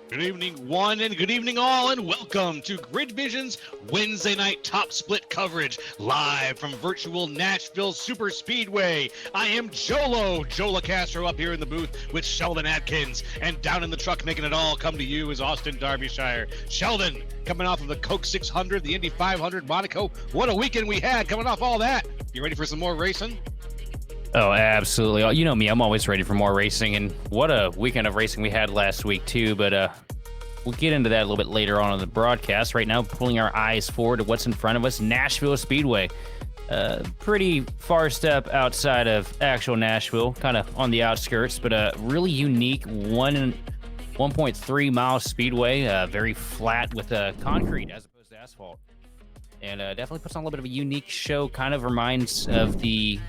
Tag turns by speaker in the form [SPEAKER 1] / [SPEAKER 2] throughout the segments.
[SPEAKER 1] Good evening, one, and good evening, all, and welcome to Grid Vision's Wednesday night top split coverage, live from virtual Nashville Superspeedway. I am Jola Castro, up here in the booth with Sheldon Atkins, and down in the truck making it all come to you is Austin Derbyshire. Sheldon, coming off of the Coke 600, the Indy 500, Monaco. What a weekend we had coming off all that. You ready for some more racing?
[SPEAKER 2] Oh, absolutely. You know me, I'm always ready for more racing, and what a weekend of racing we had last week, too, but we'll get into that a little bit later on in the broadcast. Right now, pulling our eyes forward to what's in front of us, Nashville Speedway. Pretty far step outside of actual Nashville, kind of on the outskirts, but a really unique 1.3 mile speedway, very flat with concrete as opposed to asphalt. And definitely puts on a little bit of a unique show. Kind of reminds us of the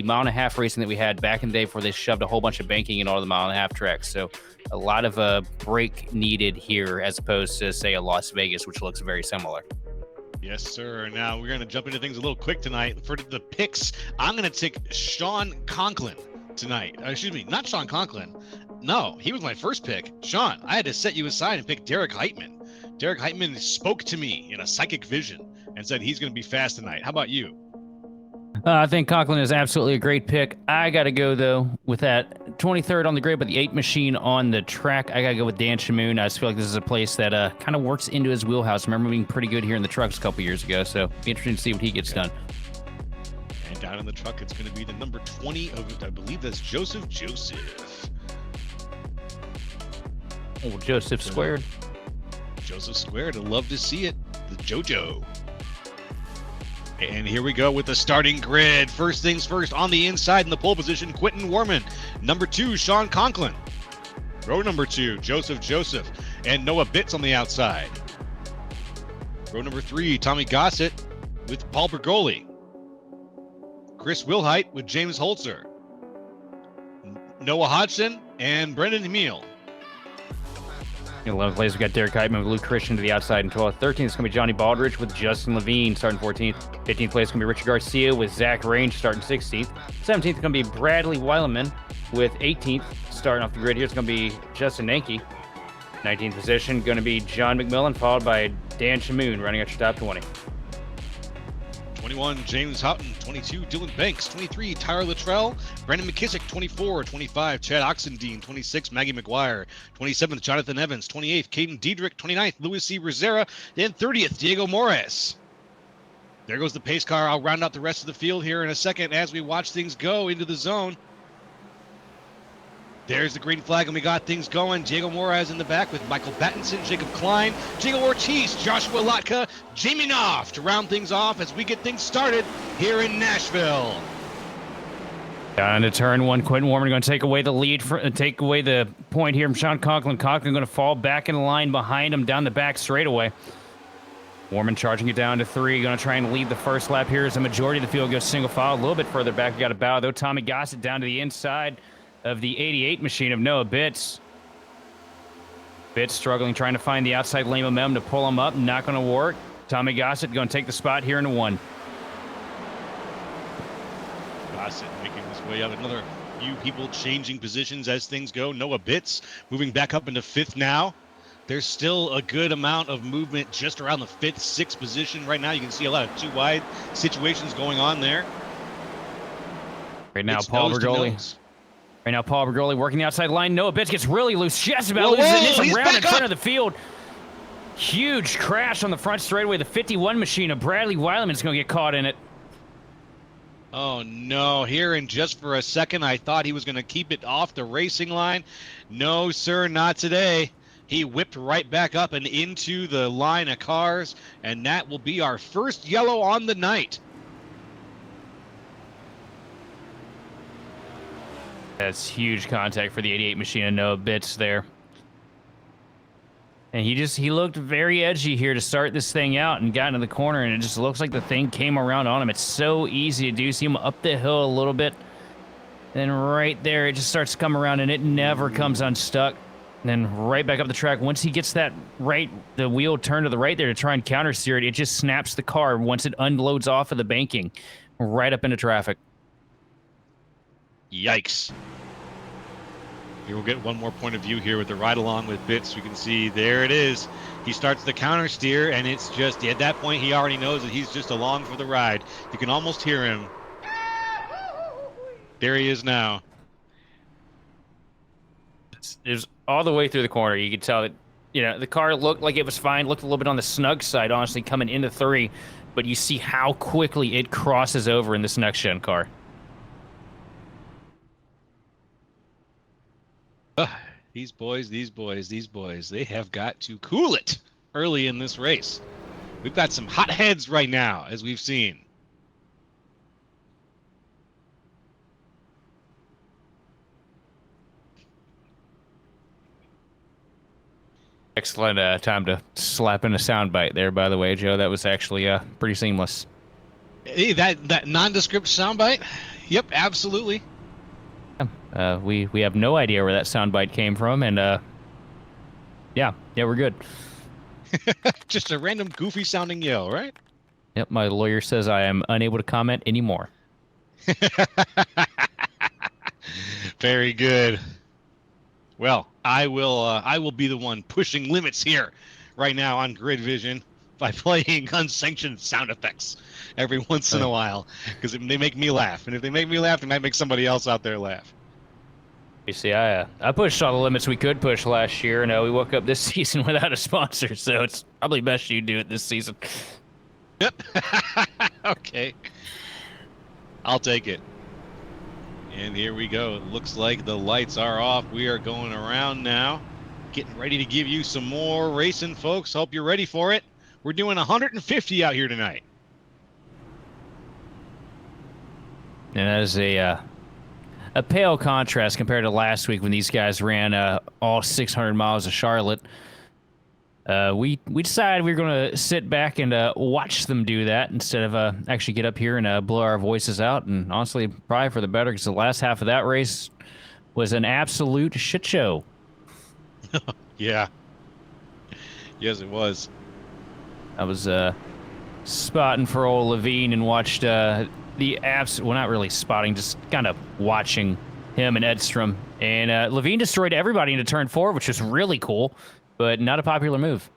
[SPEAKER 2] mile and a half racing that we had back in the day before they shoved a whole bunch of banking in all the mile and a half tracks. So a lot of break needed here as opposed to, say, a Las Vegas, which looks very similar.
[SPEAKER 1] Yes, sir. Now we're going to jump into things a little quick tonight. For the picks, I'm going to take Sean Conklin tonight. Excuse me, not Sean Conklin. No, he was my first pick. Sean, I had to set you aside and pick Derek Heitman. Derek Heitman spoke to me in a psychic vision and said he's going to be fast tonight. How about you?
[SPEAKER 2] I think Conklin is absolutely a great pick. I got to go, though, with that 23rd on the grid, but the 8 machine on the track. I got to go with Dan Shamoon. I just feel like this is a place that kind of works into his wheelhouse. I remember being pretty good here in the trucks a couple years ago, so be interesting to see what he gets done.
[SPEAKER 1] And down in the truck, it's going to be the number 20 of, I believe that's Joseph.
[SPEAKER 2] Oh, Joseph squared.
[SPEAKER 1] Joseph squared. I'd love to see it. The JoJo. And here we go with the starting grid. First things first, on the inside in the pole position, Quentin Warman. Number 2, Sean Conklin. Row number 2, Joseph. And Noah Bitts on the outside. Row number 3, Tommy Gossett with Paul Bergoli. Chris Wilhite with James Holzer. Noah Hodgson and Brendan Emil.
[SPEAKER 2] In 11th place, we got Derek Heitman with Luke Christian to the outside in 12th. 13th is going to be Johnny Baldridge with Justin Levine starting 14th. 15th place is going to be Richard Garcia with Zach Range starting 16th. 17th is going to be Bradley Weileman with 18th starting off the grid. Here's going to be Justin Nanke. 19th position going to be John McMillan, followed by Dan Shamoon running at your top 20.
[SPEAKER 1] 21, James Houghton. 22, Dylan Banks. 23, Tyler Luttrell. Brandon McKissick. 24, 25, Chad Oxendine. 26, Maggie McGuire. 27th, Jonathan Evans. 28th, Caden Diedrich. 29th, Luis C. Rosera. And 30th, Diego Morales. There goes the pace car. I'll round out the rest of the field here in a second as we watch things go into the zone. There's the green flag, and we got things going. Diego Moraes in the back with Michael Battinson, Jacob Klein, Diego Ortiz, Joshua Latka, Jamie Knopf to round things off as we get things started here in Nashville.
[SPEAKER 2] Down to turn 1, Quentin Warman going to take away the lead, take away the point here from Sean Conklin. Conklin going to fall back in the line behind him down the back straightaway. Warman charging it down to 3, going to try and lead the first lap here as the majority of the field goes single file. A little bit further back, we got a bow, though. Tommy Gossett down to the inside of the 88 machine of Noah Bitts. Bitts struggling, trying to find the outside lane momentum to pull him up. Not going to work. Tommy Gossett going to take the spot here in 1.
[SPEAKER 1] Gossett making his way out. Another few people changing positions as things go. Noah Bitts moving back up into 5th now. There's still a good amount of movement just around the 5th, 6th position right now. You can see a lot of 2 wide situations going on there.
[SPEAKER 2] Right now,
[SPEAKER 1] It's
[SPEAKER 2] Paul
[SPEAKER 1] nose to
[SPEAKER 2] Bergoli.
[SPEAKER 1] nose.
[SPEAKER 2] Right now, Paul Bergoli working the outside line. Noah Bitts gets really loose, just about
[SPEAKER 1] Whoa,
[SPEAKER 2] loses it.
[SPEAKER 1] whoa,
[SPEAKER 2] It's
[SPEAKER 1] he's
[SPEAKER 2] around in
[SPEAKER 1] back
[SPEAKER 2] front
[SPEAKER 1] up.
[SPEAKER 2] of the field. Huge crash on the front straightaway. The 51 machine of Bradley Weileman's going to get caught in it.
[SPEAKER 1] Oh, no. Here in just for a second, I thought he was going to keep it off the racing line. No, sir, not today. He whipped right back up and into the line of cars, and that will be our first yellow on the night.
[SPEAKER 2] That's huge contact for the 88 machine of Noah Bitts there. And he looked very edgy here to start this thing out and got into the corner, and it just looks like the thing came around on him. It's so easy to do. See him up the hill a little bit. Then right there, it just starts to come around, and it never comes unstuck. And then right back up the track. Once he gets that right, the wheel turned to the right there to try and counter steer it, it just snaps the car once it unloads off of the banking right up into traffic.
[SPEAKER 1] Yikes. Here we'll get one more point of view here with the ride along with Bitts. We can see there it is. He starts the counter steer, and it's just at that point he already knows that he's just along for the ride. You can almost hear him. There he is now.
[SPEAKER 2] It was all the way through the corner. You could tell that, the car looked like it was fine, looked a little bit on the snug side, honestly, coming into 3, but you see how quickly it crosses over in this next-gen car.
[SPEAKER 1] These boys, they have got to cool it early in this race. We've got some hot heads right now, as we've seen.
[SPEAKER 2] Excellent time to slap in a soundbite there, by the way, Joe. That was actually pretty seamless.
[SPEAKER 1] Hey, that nondescript soundbite? Yep, absolutely.
[SPEAKER 2] We have no idea where that soundbite came from, and yeah, we're good.
[SPEAKER 1] Just a random goofy sounding yell, right?
[SPEAKER 2] Yep, my lawyer says I am unable to comment anymore.
[SPEAKER 1] Very good. Well, I will be the one pushing limits here right now on Grid Vision by playing unsanctioned sound effects every once in a while, because they make me laugh, and if they make me laugh, they might make somebody else out there laugh.
[SPEAKER 2] You see, I pushed all the limits we could push last year, and we woke up this season without a sponsor, so it's probably best you do it this season.
[SPEAKER 1] Yep. Okay. I'll take it. And here we go. It looks like the lights are off. We are going around now, getting ready to give you some more racing, folks. Hope you're ready for it. We're doing 150 out here tonight.
[SPEAKER 2] And that is a pale contrast compared to last week when these guys ran all 600 miles of Charlotte. We decided we were going to sit back and watch them do that instead of actually get up here and blow our voices out. And honestly, probably for the better, because the last half of that race was an absolute shit show.
[SPEAKER 1] Yeah. Yes, it was.
[SPEAKER 2] I was spotting for old Levine and watched well, not really spotting, just kind of watching him and Edstrom. And Levine destroyed everybody into turn 4, which was really cool, but not a popular move.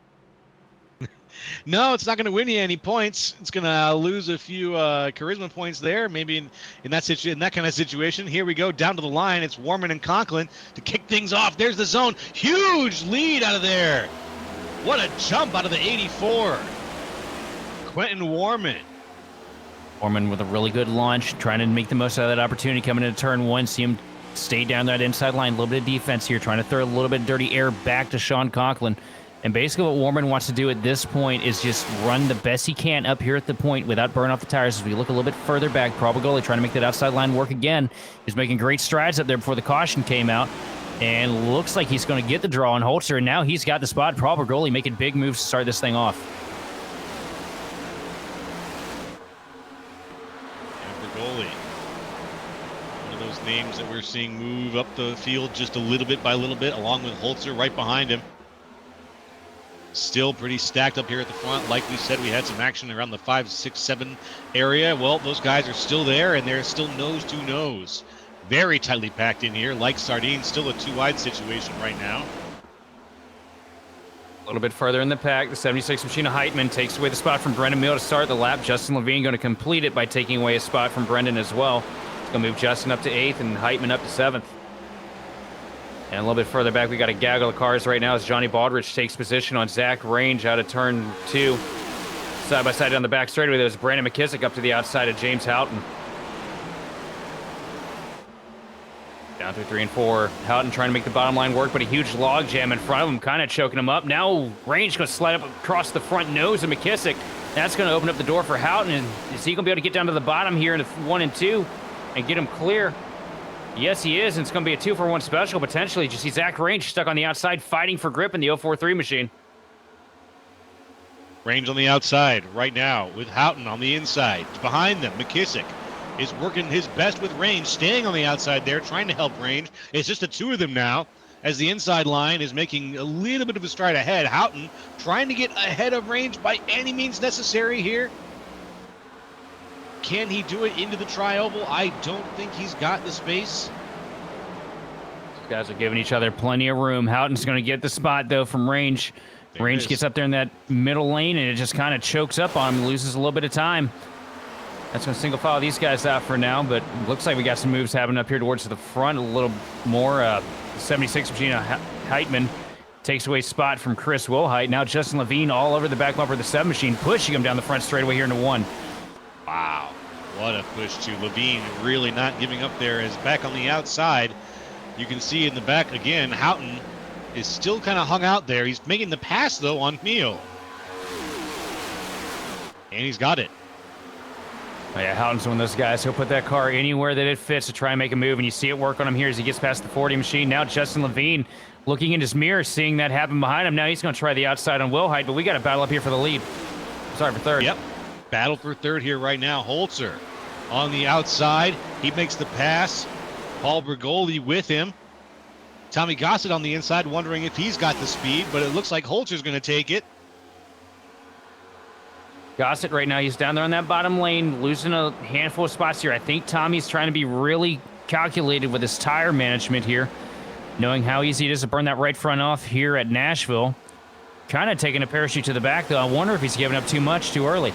[SPEAKER 1] No, it's not going to win you any points. It's going to lose a few charisma points there, maybe in that kind of situation. Here we go down to the line. It's Warman and Conklin to kick things off. There's the zone. Huge lead out of there. What a jump out of the 84. Quentin Warman.
[SPEAKER 2] Warman with a really good launch, trying to make the most out of that opportunity coming into turn 1. See him stay down that inside line, a little bit of defense here, trying to throw a little bit of dirty air back to Sean Conklin. And basically what Warman wants to do at this point is just run the best he can up here at the point without burning off the tires. As we look a little bit further back, Probagoli trying to make that outside line work again. He's making great strides up there before the caution came out. And looks like he's going to get the draw on Holzer. And now he's got the spot. Probagoli making big moves to start this thing off.
[SPEAKER 1] Probagoli. One of those names that we're seeing move up the field just a little bit by little bit, along with Holzer right behind him. Still pretty stacked up here at the front. Like we said, we had some action around the 5, 6, 7 area. Well, those guys are still there, and they're still nose to nose. Very tightly packed in here, like sardines. Still a 2-wide situation right now.
[SPEAKER 2] A little bit further in the pack, the 76 machine of Heitman takes away the spot from Brendan Mill to start the lap. Justin Levine going to complete it by taking away a spot from Brendan as well. It's going to move Justin up to 8th and Heitman up to 7th. And a little bit further back, we got a gaggle of cars right now as Johnny Baldrige takes position on Zach Range out of turn 2. Side by side down the back straightaway, there's Brandon McKissick up to the outside of James Houghton. Down through 3 and 4. Houghton trying to make the bottom line work, but a huge log jam in front of him, kind of choking him up. Now Range going to slide up across the front nose of McKissick. That's going to open up the door for Houghton. And is he going to be able to get down to the bottom here in the 1 and 2 and get him clear? Yes, he is, and it's going to be a 2-for-1 special, potentially. You see Zach Range stuck on the outside, fighting for grip in the 043 machine.
[SPEAKER 1] Range on the outside right now with Houghton on the inside. Behind them, McKissick is working his best with Range, staying on the outside there, trying to help Range. It's just the two of them now, as the inside line is making a little bit of a stride ahead. Houghton trying to get ahead of Range by any means necessary here. Can he do it into the tri-oval? I don't think he's got the space.
[SPEAKER 2] These guys are giving each other plenty of room. Houghton's going to get the spot, though, from Range. Range gets up there in that middle lane, and it just kind of chokes up on him, loses a little bit of time. That's going to single file these guys out for now, but looks like we got some moves happening up here towards the front a little more. 76 machine Heitman takes away spot from Chris Wilhite. Now Justin Levine all over the back bumper of the 7 machine, pushing him down the front straightaway here into 1.
[SPEAKER 1] Wow, what a push to Levine, really not giving up there. As back on the outside, you can see in the back again, Houghton is still kind of hung out there. He's making the pass, though, on Mio. And he's got it.
[SPEAKER 2] Oh, yeah, Houghton's one of those guys. He'll put that car anywhere that it fits to try and make a move, and you see it work on him here as he gets past the 40 machine. Now Justin Levine looking in his mirror, seeing that happen behind him. Now he's going to try the outside on Wilhite, but we got a battle up here for the lead. Sorry, for third.
[SPEAKER 1] Yep. Battle for third here right now. Holzer on the outside. He makes the pass. Paul Bergoli with him. Tommy Gossett on the inside, wondering if he's got the speed, but it looks like Holzer's going to take it.
[SPEAKER 2] Gossett right now, he's down there on that bottom lane, losing a handful of spots here. I think Tommy's trying to be really calculated with his tire management here, knowing how easy it is to burn that right front off here at Nashville. Kind of taking a parachute to the back, though. I wonder if he's giving up too much too early.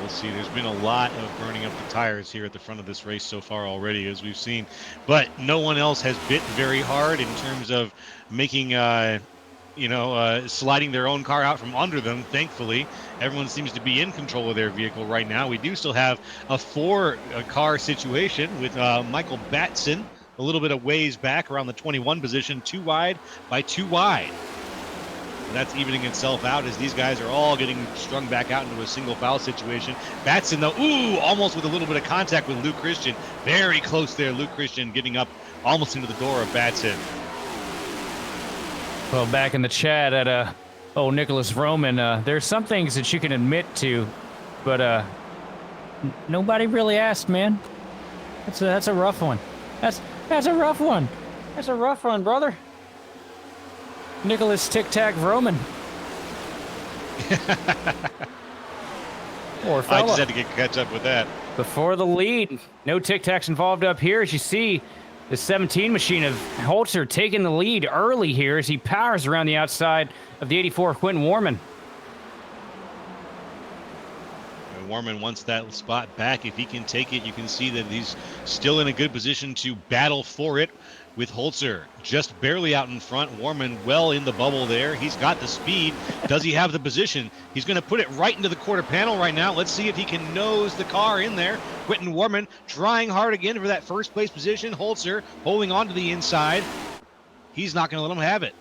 [SPEAKER 1] We'll see. There's been a lot of burning up the tires here at the front of this race so far already, as we've seen. But no one else has bit very hard in terms of making, sliding their own car out from under them, thankfully. Everyone seems to be in control of their vehicle right now. We do still have a 4-car situation with Michael Batson a little bit of ways back around the 21 position, 2 wide by 2 wide. And that's evening itself out as these guys are all getting strung back out into a single foul situation. Batson, though, almost with a little bit of contact with Luke Christian. Very close there, Luke Christian getting up almost into the door of Batson.
[SPEAKER 2] Well, back in the chat at Nicholas Roman, there's some things that you can admit to, but nobody really asked, man. That's a rough one. That's a rough one. That's a rough one, brother. Nicholas Tic Tac Roman. Poor fella.
[SPEAKER 1] I just had to catch up with that.
[SPEAKER 2] Before the lead, no Tic Tacs involved up here. As you see, the 17 machine of Holzer taking the lead early here as he powers around the outside of the 84 Quentin Warman.
[SPEAKER 1] Warman wants that spot back. If he can take it, you can see that he's still in a good position to battle for it, with Holzer just barely out in front. Warman well in the bubble there. He's got the speed. Does he have the position? He's going to put it right into the quarter panel right now. Let's see if he can nose the car in there. Quentin Warman trying hard again for that first place position. Holzer holding on to the inside. He's not going to let him have it.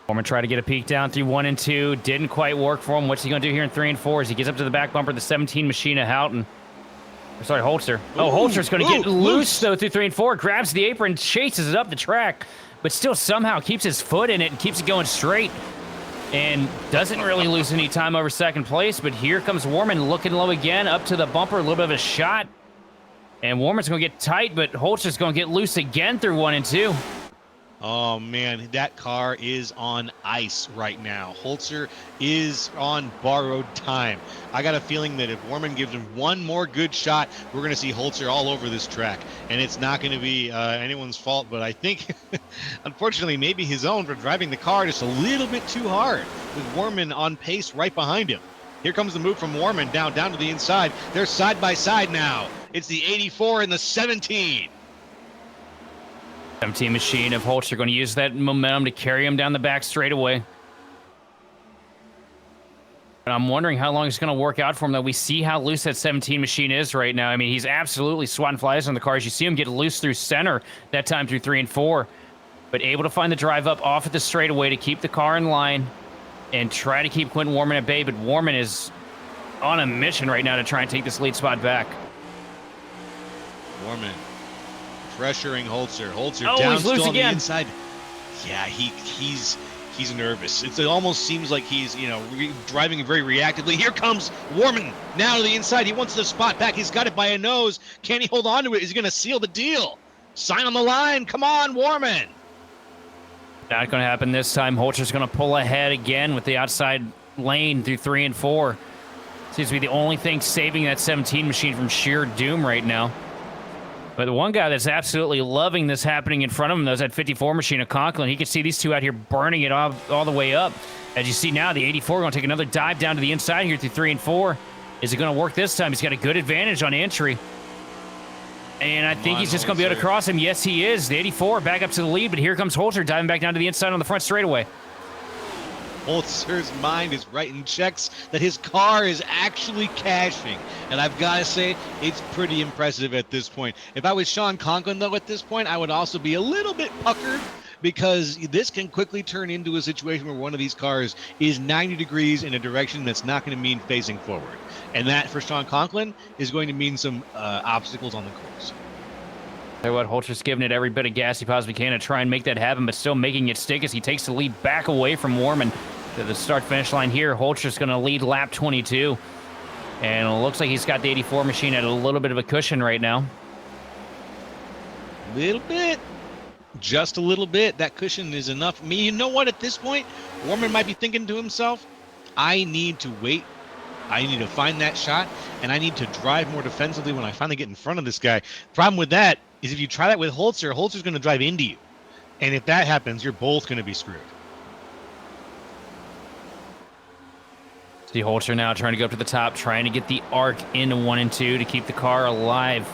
[SPEAKER 2] Warman tried to get a peek down through 1 and 2. Didn't quite work for him. What's he going to do here in 3 and 4 as he gets up to the back bumper of the 17 machine of Houghton? Sorry, Holzer. Holzer's going to get loose, though, through 3 and 4. Grabs the apron, chases it up the track, but still somehow keeps his foot in it and keeps it going straight. And doesn't really lose any time over second place, but here comes Warman looking low again, up to the bumper, a little bit of a shot. And Warman's going to get tight, but Holzer's going to get loose again through 1 and 2.
[SPEAKER 1] Oh man, that car is on ice right now. Holzer is on borrowed time. I got a feeling that if Warman gives him one more good shot, we're going to see Holzer all over this track. And it's not going to be anyone's fault, but I think, unfortunately, maybe his own for driving the car just a little bit too hard, with Warman on pace right behind him. Here comes the move from Warman down to the inside. They're side by side now. It's the 84 and the 17.
[SPEAKER 2] 17 machine of Holzer going to use that momentum to carry him down the back straightaway. And I'm wondering how long it's going to work out for him, though. We see how loose that 17 machine is right now. I mean, he's absolutely swatting flies on the cars. You see him get loose through center that time through 3 and 4. But able to find the drive up off at the straightaway to keep the car in line and try to keep Quentin Warman at bay. But Warman is on a mission right now to try and take this lead spot back.
[SPEAKER 1] Warman pressuring Holzer. Holzer
[SPEAKER 2] Oh,
[SPEAKER 1] down
[SPEAKER 2] he's loose
[SPEAKER 1] still on the
[SPEAKER 2] again.
[SPEAKER 1] inside. Yeah, he's nervous. It almost seems like he's driving very reactively. Here comes Warman now to the inside. He wants the spot back. He's got it by a nose. Can he hold on to it? Is he going to seal the deal? Sign on the line. Come on, Warman.
[SPEAKER 2] Not going to happen this time. Holzer's going to pull ahead again with the outside lane through 3 and 4. Seems to be the only thing saving that 17 machine from sheer doom right now. But the one guy that's absolutely loving this happening in front of him, though, is that 54 machine of Conklin. He can see these two out here burning it all the way up. As you see now, the 84 going to take another dive down to the inside here through 3 and 4. Is it going to work this time? He's got a good advantage on entry. And I think he's just going to be able to cross him. Yes, he is. The 84 back up to the lead, but here comes Holzer diving back down to the inside on the front straightaway.
[SPEAKER 1] Holzer's mind is writing checks that his car is actually cashing. And I've got to say, it's pretty impressive at this point. If I was Sean Conklin, though, at this point, I would also be a little bit puckered, because this can quickly turn into a situation where one of these cars is 90 degrees in a direction that's not going to mean facing forward. And that, for Sean Conklin, is going to mean some obstacles on the course.
[SPEAKER 2] Tell you what, Holzer's giving it every bit of gas he possibly can to try and make that happen, but still making it stick as he takes the lead back away from Warman to the start-finish line here. Holzer's going to lead lap 22. And it looks like he's got the 84 machine at a little bit of a cushion right now.
[SPEAKER 1] Little bit. Just a little bit. That cushion is enough for me. You know what? At this point, Warman might be thinking to himself, I need to wait. I need to find that shot, and I need to drive more defensively when I finally get in front of this guy. Problem with that is if you try that with Holzer, Holzer's going to drive into you. And if that happens, you're both going to be screwed.
[SPEAKER 2] See Holzer now trying to go up to the top, trying to get the arc into 1 and 2 to keep the car alive.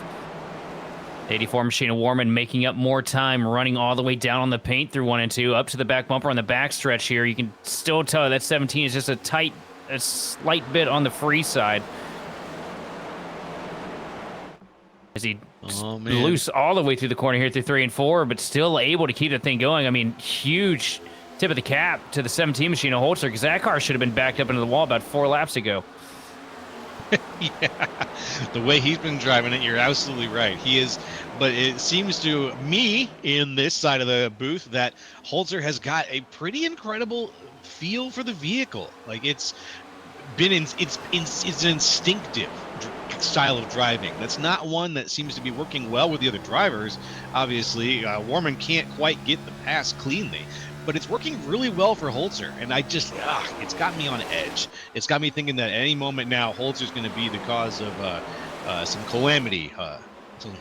[SPEAKER 2] 84 machine of Warman making up more time, running all the way down on the paint through 1 and 2, up to the back bumper on the back stretch here. You can still tell that 17 is just a slight bit on the free side. As he loose all the way through the corner here through 3 and 4, but still able to keep the thing going. I mean, huge tip of the cap to the 17 machine of Holzer, because that car should have been backed up into the wall about 4 laps ago.
[SPEAKER 1] Yeah, the way he's been driving it, you're absolutely right. He is, but it seems to me in this side of the booth that Holzer has got a pretty incredible feel for the vehicle. Like it's an instinctive style of driving. That's not one that seems to be working well with the other drivers. Obviously, Warman can't quite get the pass cleanly, but it's working really well for Holzer. And I just, it's got me on edge. It's got me thinking that at any moment now, Holzer's going to be the cause of some calamity,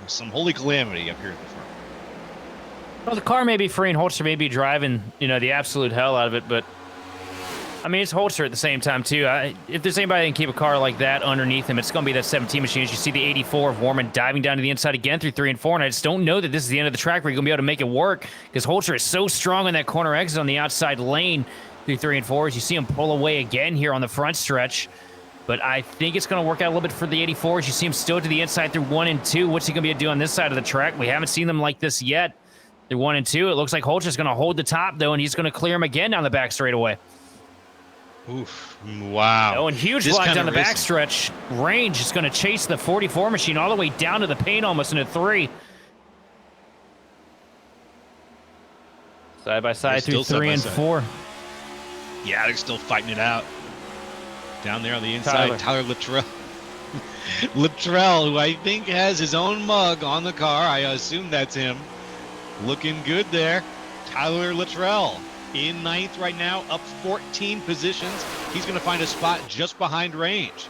[SPEAKER 1] some holy calamity up here at the front.
[SPEAKER 2] Well, the car may be free and Holzer may be driving, the absolute hell out of it, but I mean, it's Holzer at the same time, too. If there's anybody that can keep a car like that underneath him, it's going to be that 17 machine. As you see the 84 of Warman diving down to the inside again through 3 and 4, and I just don't know that this is the end of the track where you're going to be able to make it work, because Holzer is so strong in that corner exit on the outside lane through 3 and 4. As you see him pull away again here on the front stretch. But I think it's going to work out a little bit for the 84. As you see him still to the inside through 1 and 2. What's he going to be able to do on this side of the track? We haven't seen them like this yet. Through 1 and 2. It looks like Holzer's going to hold the top, though, and he's going to clear him again down the back straightaway.
[SPEAKER 1] Oof, wow.
[SPEAKER 2] Oh, and huge block down the backstretch. Range is going to chase the 44 machine all the way down to the paint almost into 3. Side by side through 3 and 4.
[SPEAKER 1] Yeah, they're still fighting it out. Down there on the inside, Tyler Littrell. Littrell, who I think has his own mug on the car. I assume that's him. Looking good there. Tyler Luttrell in ninth right now, up 14 positions. He's going to find a spot just behind Range.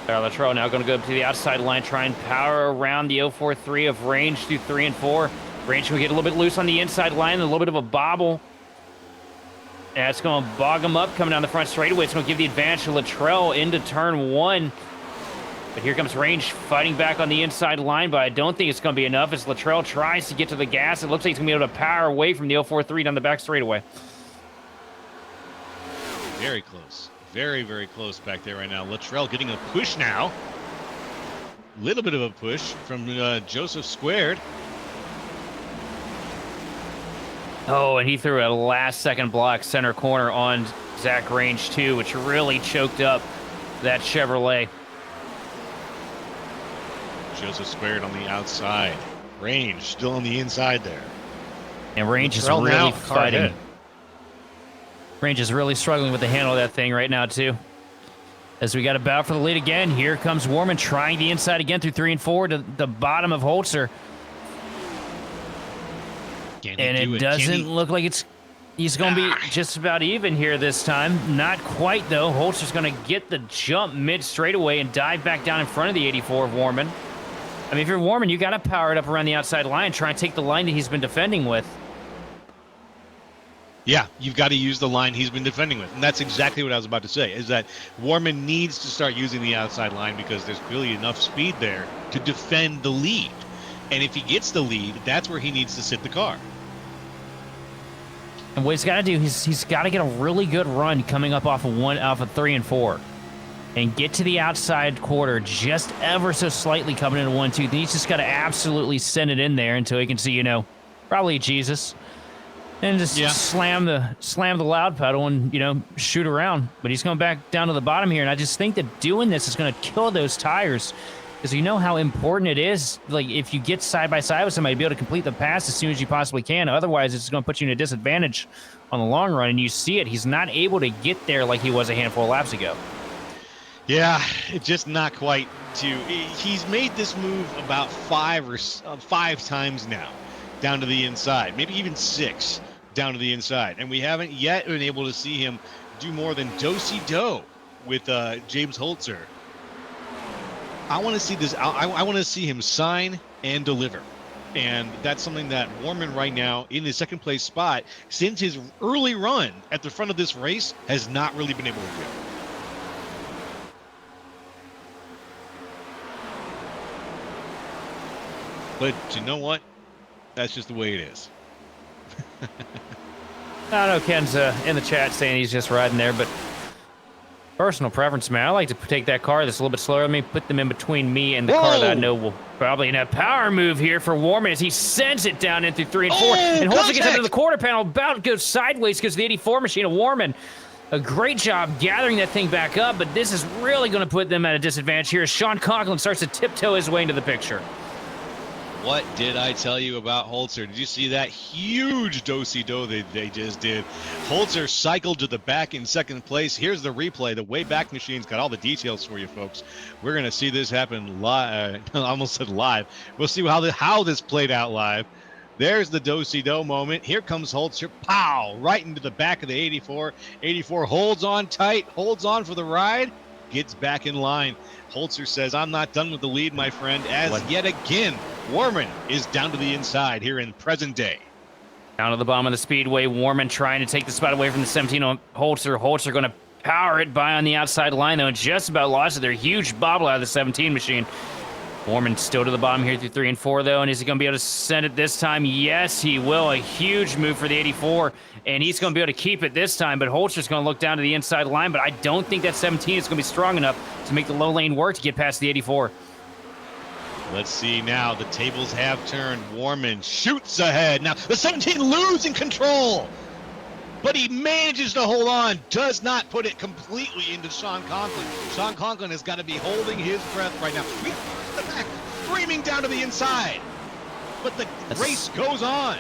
[SPEAKER 2] Luttrell now going to go up to the outside line, try and power around the 043 of Range through 3 and 4. Range will get a little bit loose on the inside line, a little bit of a bobble. And it's going to bog him up coming down the front straightaway. It's going to give the advantage to Luttrell into turn 1. But here comes Range fighting back on the inside line, but I don't think it's going to be enough as Luttrell tries to get to the gas. It looks like he's going to be able to power away from the 043 down the back straightaway.
[SPEAKER 1] Very close. Very, very close back there right now. Luttrell getting a push now. Little bit of a push from Joseph Squared.
[SPEAKER 2] Oh, and he threw a last-second block center corner on Zach Range, too, which really choked up that Chevrolet.
[SPEAKER 1] Joseph Squared on the outside. Range still on the inside there.
[SPEAKER 2] And Range is
[SPEAKER 1] Luttrell
[SPEAKER 2] really
[SPEAKER 1] now,
[SPEAKER 2] fighting.
[SPEAKER 1] ahead.
[SPEAKER 2] Range is really struggling with the handle of that thing right now, too. As we got a battle for the lead again, here comes Warman trying the inside again through 3 and 4 to the bottom of Holzer. And it doesn't look like he's going to be just about even here this time. Not quite, though. Holzer's going to get the jump mid-straightaway and dive back down in front of the 84 of Warman. I mean, if you're Warman, you got to power it up around the outside line, try and take the line that he's been defending with.
[SPEAKER 1] Yeah, you've got to use the line he's been defending with. And that's exactly what I was about to say, is that Warman needs to start using the outside line because there's clearly enough speed there to defend the lead. And if he gets the lead, that's where he needs to sit the car.
[SPEAKER 2] And what he's got to do, he's got to get a really good run coming up off of 3 and 4. And get to the outside quarter just ever so slightly coming into 1, 2. He's just got to absolutely send it in there until he can see, probably Jesus. And just slam the loud pedal and, shoot around. But he's going back down to the bottom here. And I just think that doing this is going to kill those tires. Because you know how important it is, like, if you get side by side with somebody, be able to complete the pass as soon as you possibly can. Otherwise, it's going to put you in a disadvantage on the long run. And you see it. He's not able to get there like he was a handful of laps ago.
[SPEAKER 1] Yeah, it's just not quite he's made this move about 5 times now down to the inside, maybe even 6 down to the inside. And we haven't yet been able to see him do more than do-si-do with James Holzer. I want to see this. I want to see him sign and deliver. And that's something that Warman right now in his second place spot since his early run at the front of this race has not really been able to do. But you know what? That's just the way it is.
[SPEAKER 2] I don't know, Ken's in the chat saying he's just riding there, but personal preference, man. I like to take that car that's a little bit slower. Let me put them in between me and the car that I know will probably in a power move here for Warman as he sends it down in through 3 and 4. And Holzer gets up to the quarter panel, about to go sideways because the 84 machine of Warman. A great job gathering that thing back up, but this is really going to put them at a disadvantage here as Sean Conklin starts to tiptoe his way into the picture.
[SPEAKER 1] What did I tell you about Holzer? Did you see that huge do-si-do they just did? Holzer cycled to the back in second place. Here's the replay. The Wayback Machine's got all the details for you, folks. We're going to see this happen live. I almost said live. We'll see how this played out live. There's the do-si-do moment. Here comes Holzer. Pow! Right into the back of the 84. 84 holds on tight, holds on for the ride, gets back in line. Holzer says, I'm not done with the lead, my friend, as yet again, Warman is down to the inside here in present day.
[SPEAKER 2] Down to the bottom of the speedway, Warman trying to take the spot away from the 17 on Holzer. Holzer going to power it by on the outside line, though, and just about lost it. Their huge bobble out of the 17 machine. Warman still to the bottom here through 3 and 4, though, and is he going to be able to send it this time? Yes, he will. A huge move for the 84, and he's going to be able to keep it this time, but Holzer's going to look down to the inside line, but I don't think that 17 is going to be strong enough to make the low lane work to get past the 84.
[SPEAKER 1] Let's see now. The tables have turned. Warman shoots ahead. Now, the 17 losing control, but he manages to hold on, does not put it completely into Sean Conklin. Sean Conklin has got to be holding his breath right now. The back, screaming down to the inside. But the race goes on.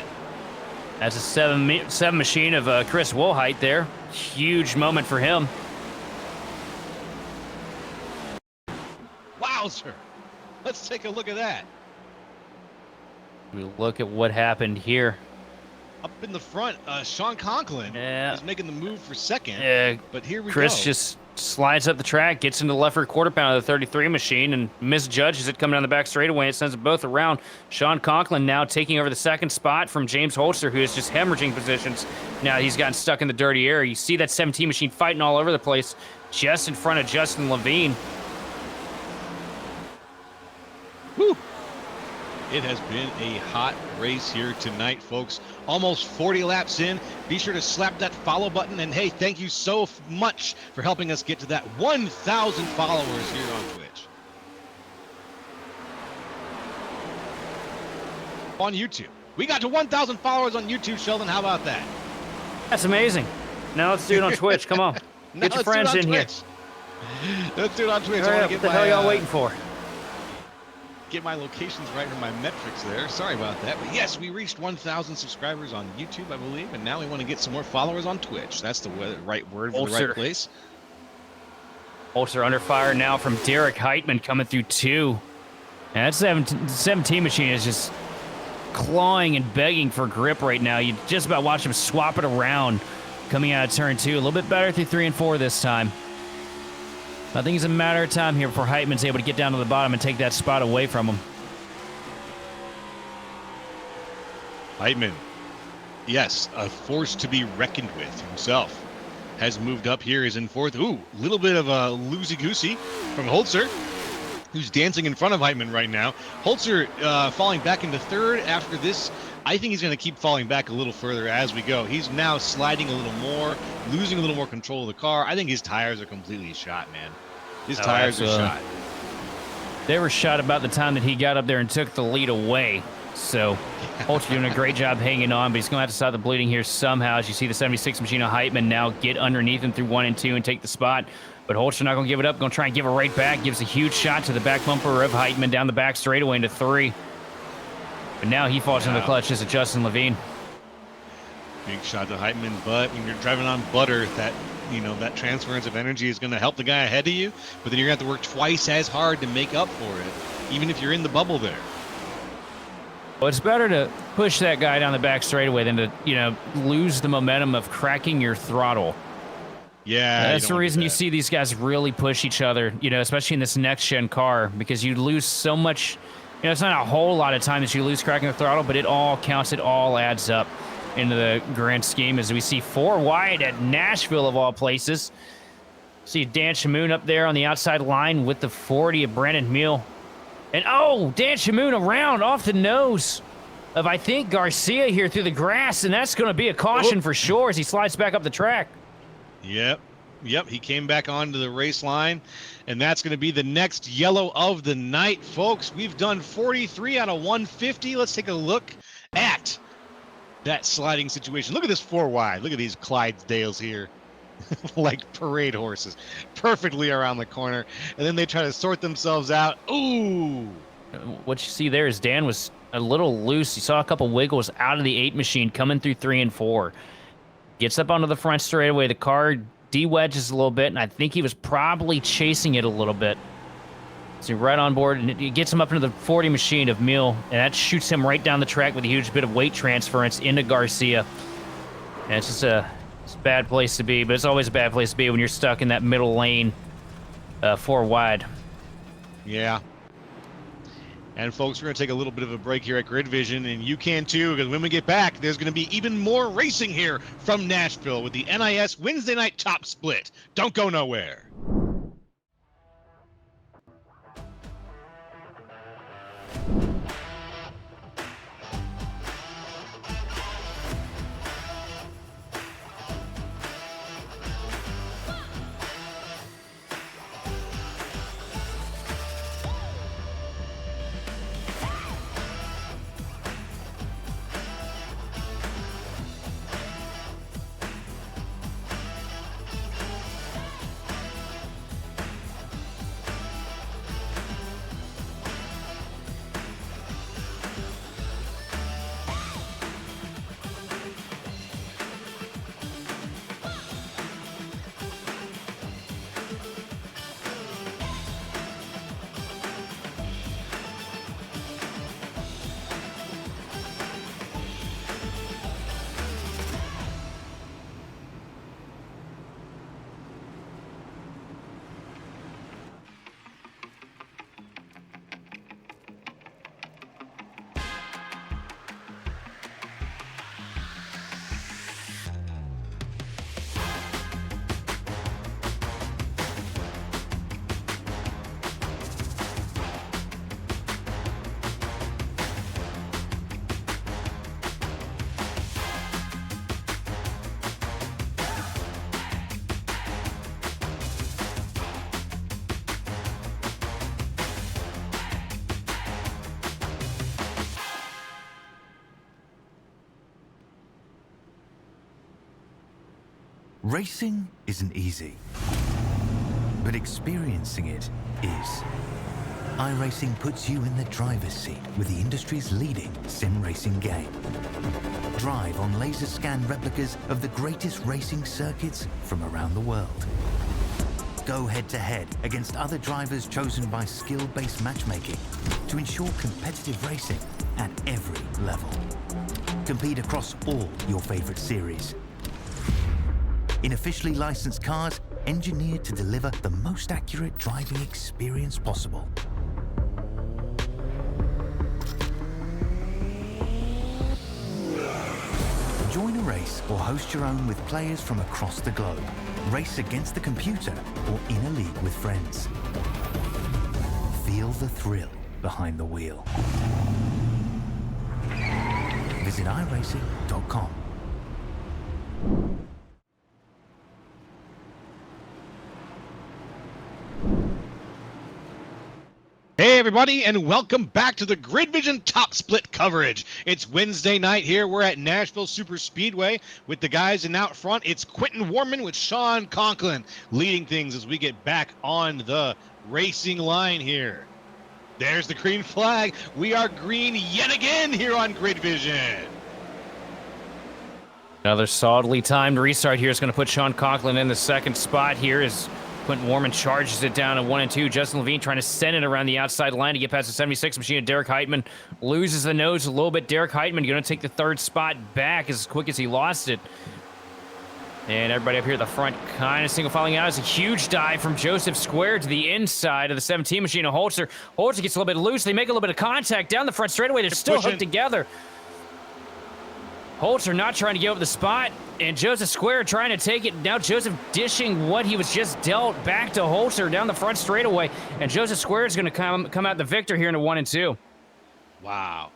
[SPEAKER 2] That's a seven machine of Chris Woolheit there. Huge moment for him.
[SPEAKER 1] Wowzer. Let's take a look at that.
[SPEAKER 2] We look at what happened here.
[SPEAKER 1] Up in the front, Sean Conklin is making the move for second. But here we
[SPEAKER 2] Chris
[SPEAKER 1] go.
[SPEAKER 2] just slides up the track, gets into the left rear quarter pound of the 33 machine, and misjudges it coming down the back straightaway. It sends them both around. Sean Conklin now taking over the second spot from James Holster, who is just hemorrhaging positions. Now he's gotten stuck in the dirty air. You see that 17 machine fighting all over the place, just in front of Justin Levine.
[SPEAKER 1] Woo! It has been a hot race here tonight, folks. Almost 40 laps in. Be sure to slap that follow button. And hey, thank you so much for helping us get to that 1,000 followers here on Twitch. On YouTube. We got to 1,000 followers on YouTube, Sheldon. How about that?
[SPEAKER 2] That's amazing. Now let's do it on Twitch. Come on. Get your friends in here.
[SPEAKER 1] Let's do it on Twitch.
[SPEAKER 2] All right, what the hell y'all waiting for?
[SPEAKER 1] Get my locations right for my metrics there. Sorry about that. But yes, we reached 1,000 subscribers on YouTube, I believe, and now we want to get some more followers on Twitch. That's the right word for the right place.
[SPEAKER 2] Holster under fire now from Derek Heitman coming through 2. And that 17 machine is just clawing and begging for grip right now. You just about watch him swap it around coming out of turn 2. A little bit better through 3 and 4 this time. I think it's a matter of time here before Heitman's able to get down to the bottom and take that spot away from him.
[SPEAKER 1] Heitman, yes, a force to be reckoned with himself. Has moved up here, is in 4th. Ooh, a little bit of a loosey-goosey from Holzer, who's dancing in front of Heitman right now. Holzer falling back into 3rd after this. I think he's going to keep falling back a little further as we go. He's now sliding a little more, losing a little more control of the car. I think his tires are completely shot, man. His tires are shot.
[SPEAKER 2] They were shot about the time that he got up there and took the lead away. So Holzer doing a great job hanging on, but he's going to have to stop the bleeding here somehow. As you see the 76 machine of Heitman now get underneath him through 1 and 2 and take the spot. But Holzer not going to give it up, going to try and give it right back. Gives a huge shot to the back bumper of Heitman down the back straightaway into 3. But now he falls into the clutches of Justin Levine.
[SPEAKER 1] Big shot to Heitman, but when you're driving on butter, that that transference of energy is going to help the guy ahead of you, but then you're going to have to work twice as hard to make up for it, even if you're in the bubble there.
[SPEAKER 2] Well, it's better to push that guy down the back straightaway than to, lose the momentum of cracking your throttle.
[SPEAKER 1] Yeah,
[SPEAKER 2] that's the reason you see these guys really push each other, especially in this next-gen car, because you lose so much. It's not a whole lot of time that you lose cracking the throttle, but it all counts. It all adds up into the grand scheme as we see 4 wide at Nashville, of all places. See Dan Shamoon up there on the outside line with the 40 of Brandon Meal. And, Dan Shamoon around off the nose of, I think, Garcia here through the grass, and that's going to be a caution for sure as he slides back up the track.
[SPEAKER 1] Yep, he came back onto the race line, and that's going to be the next yellow of the night, folks. We've done 43 out of 150. Let's take a look at that sliding situation. Look at this 4 wide. Look at these Clydesdales here. Like parade horses. Perfectly around the corner. And then they try to sort themselves out. Ooh!
[SPEAKER 2] What you see there is Dan was a little loose. You saw a couple wiggles out of the 8 machine coming through 3 and 4. Gets up onto the front straightaway. The car de-wedges a little bit, and I think he was probably chasing it a little bit. So right on board, and it gets him up into the 40 machine of Meal, and that shoots him right down the track with a huge bit of weight transference into Garcia. And it's just a bad place to be, but it's always a bad place to be when you're stuck in that middle lane, 4 wide.
[SPEAKER 1] Yeah. And folks, we're going to take a little bit of a break here at Grid Vision, and you can too, because when we get back, there's going to be even more racing here from Nashville with the NiS Wednesday Night Top Split. Don't go nowhere.
[SPEAKER 3] Racing isn't easy, but experiencing it is. iRacing puts you in the driver's seat with the industry's leading sim racing game. Drive on laser scan replicas of the greatest racing circuits from around the world. Go head-to-head against other drivers chosen by skill-based matchmaking to ensure competitive racing at every level. Compete across all your favorite series. In officially licensed cars, engineered to deliver the most accurate driving experience possible. Join a race or host your own with players from across the globe. Race against the computer or in a league with friends. Feel the thrill behind the wheel. Visit iRacing.com.
[SPEAKER 1] Hey everybody, and welcome back to the Grid Vision Top Split coverage. It's Wednesday night here. We're at Nashville Superspeedway with the guys in out front. It's Quentin Warman with Sean Conklin leading things as we get back on the racing line here. There's the green flag. We are green yet again here on Grid Vision.
[SPEAKER 2] Another solidly timed restart here is going to put Sean Conklin in the second spot here as Quentin Warman charges it down to 1 and 2. Justin Levine trying to send it around the outside line to get past the 76 machine of Derek Heitman. Loses the nose a little bit. Derek Heitman going to take the third spot back as quick as he lost it. And everybody up here at the front kind of single filing out. It's a huge dive from Joseph Square to the inside of the 17 machine of Holzer. Holzer gets a little bit loose. They make a little bit of contact down the front straightaway. They're still hooked together. Holzer not trying to give up the spot, and Joseph Square trying to take it. Now Joseph dishing what he was just dealt back to Holzer down the front straightaway, and Joseph Square is going to come out the victor here in a 1 and 2.
[SPEAKER 1] Wow.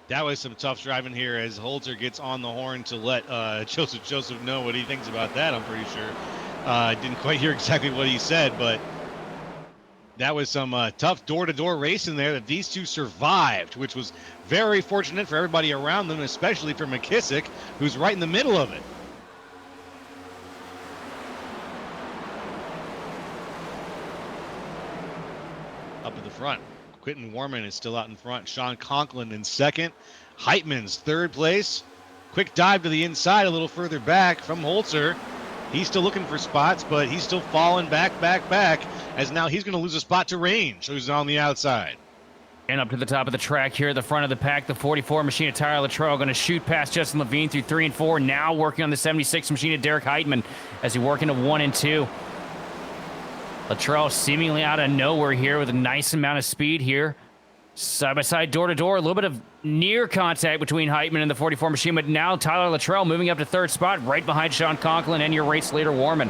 [SPEAKER 1] That was some tough driving here as Holzer gets on the horn to let Joseph know what he thinks about that, I'm pretty sure. Didn't quite hear exactly what he said, but that was some tough door-to-door racing there that these two survived, which was very fortunate for everybody around them, especially for McKissick, who's right in the middle of it. Up at the front, Quentin Warman is still out in front. Sean Conklin in second. Heitman's third place. Quick dive to the inside a little further back from Holzer. He's still looking for spots, but he's still falling back, as now he's going to lose a spot to Range, who's on the outside.
[SPEAKER 2] And up to the top of the track here at the front of the pack, the 44 machine of Tyler Luttrell going to shoot past Justin Levine through 3 and 4. Now working on the 76 machine of Derek Heitman as he work into 1 and 2. Luttrell seemingly out of nowhere here with a nice amount of speed here. Side by side, door to door, a little bit of near contact between Heitman and the 44 machine, but now Tyler Luttrell moving up to third spot right behind Sean Conklin and your race leader Warman.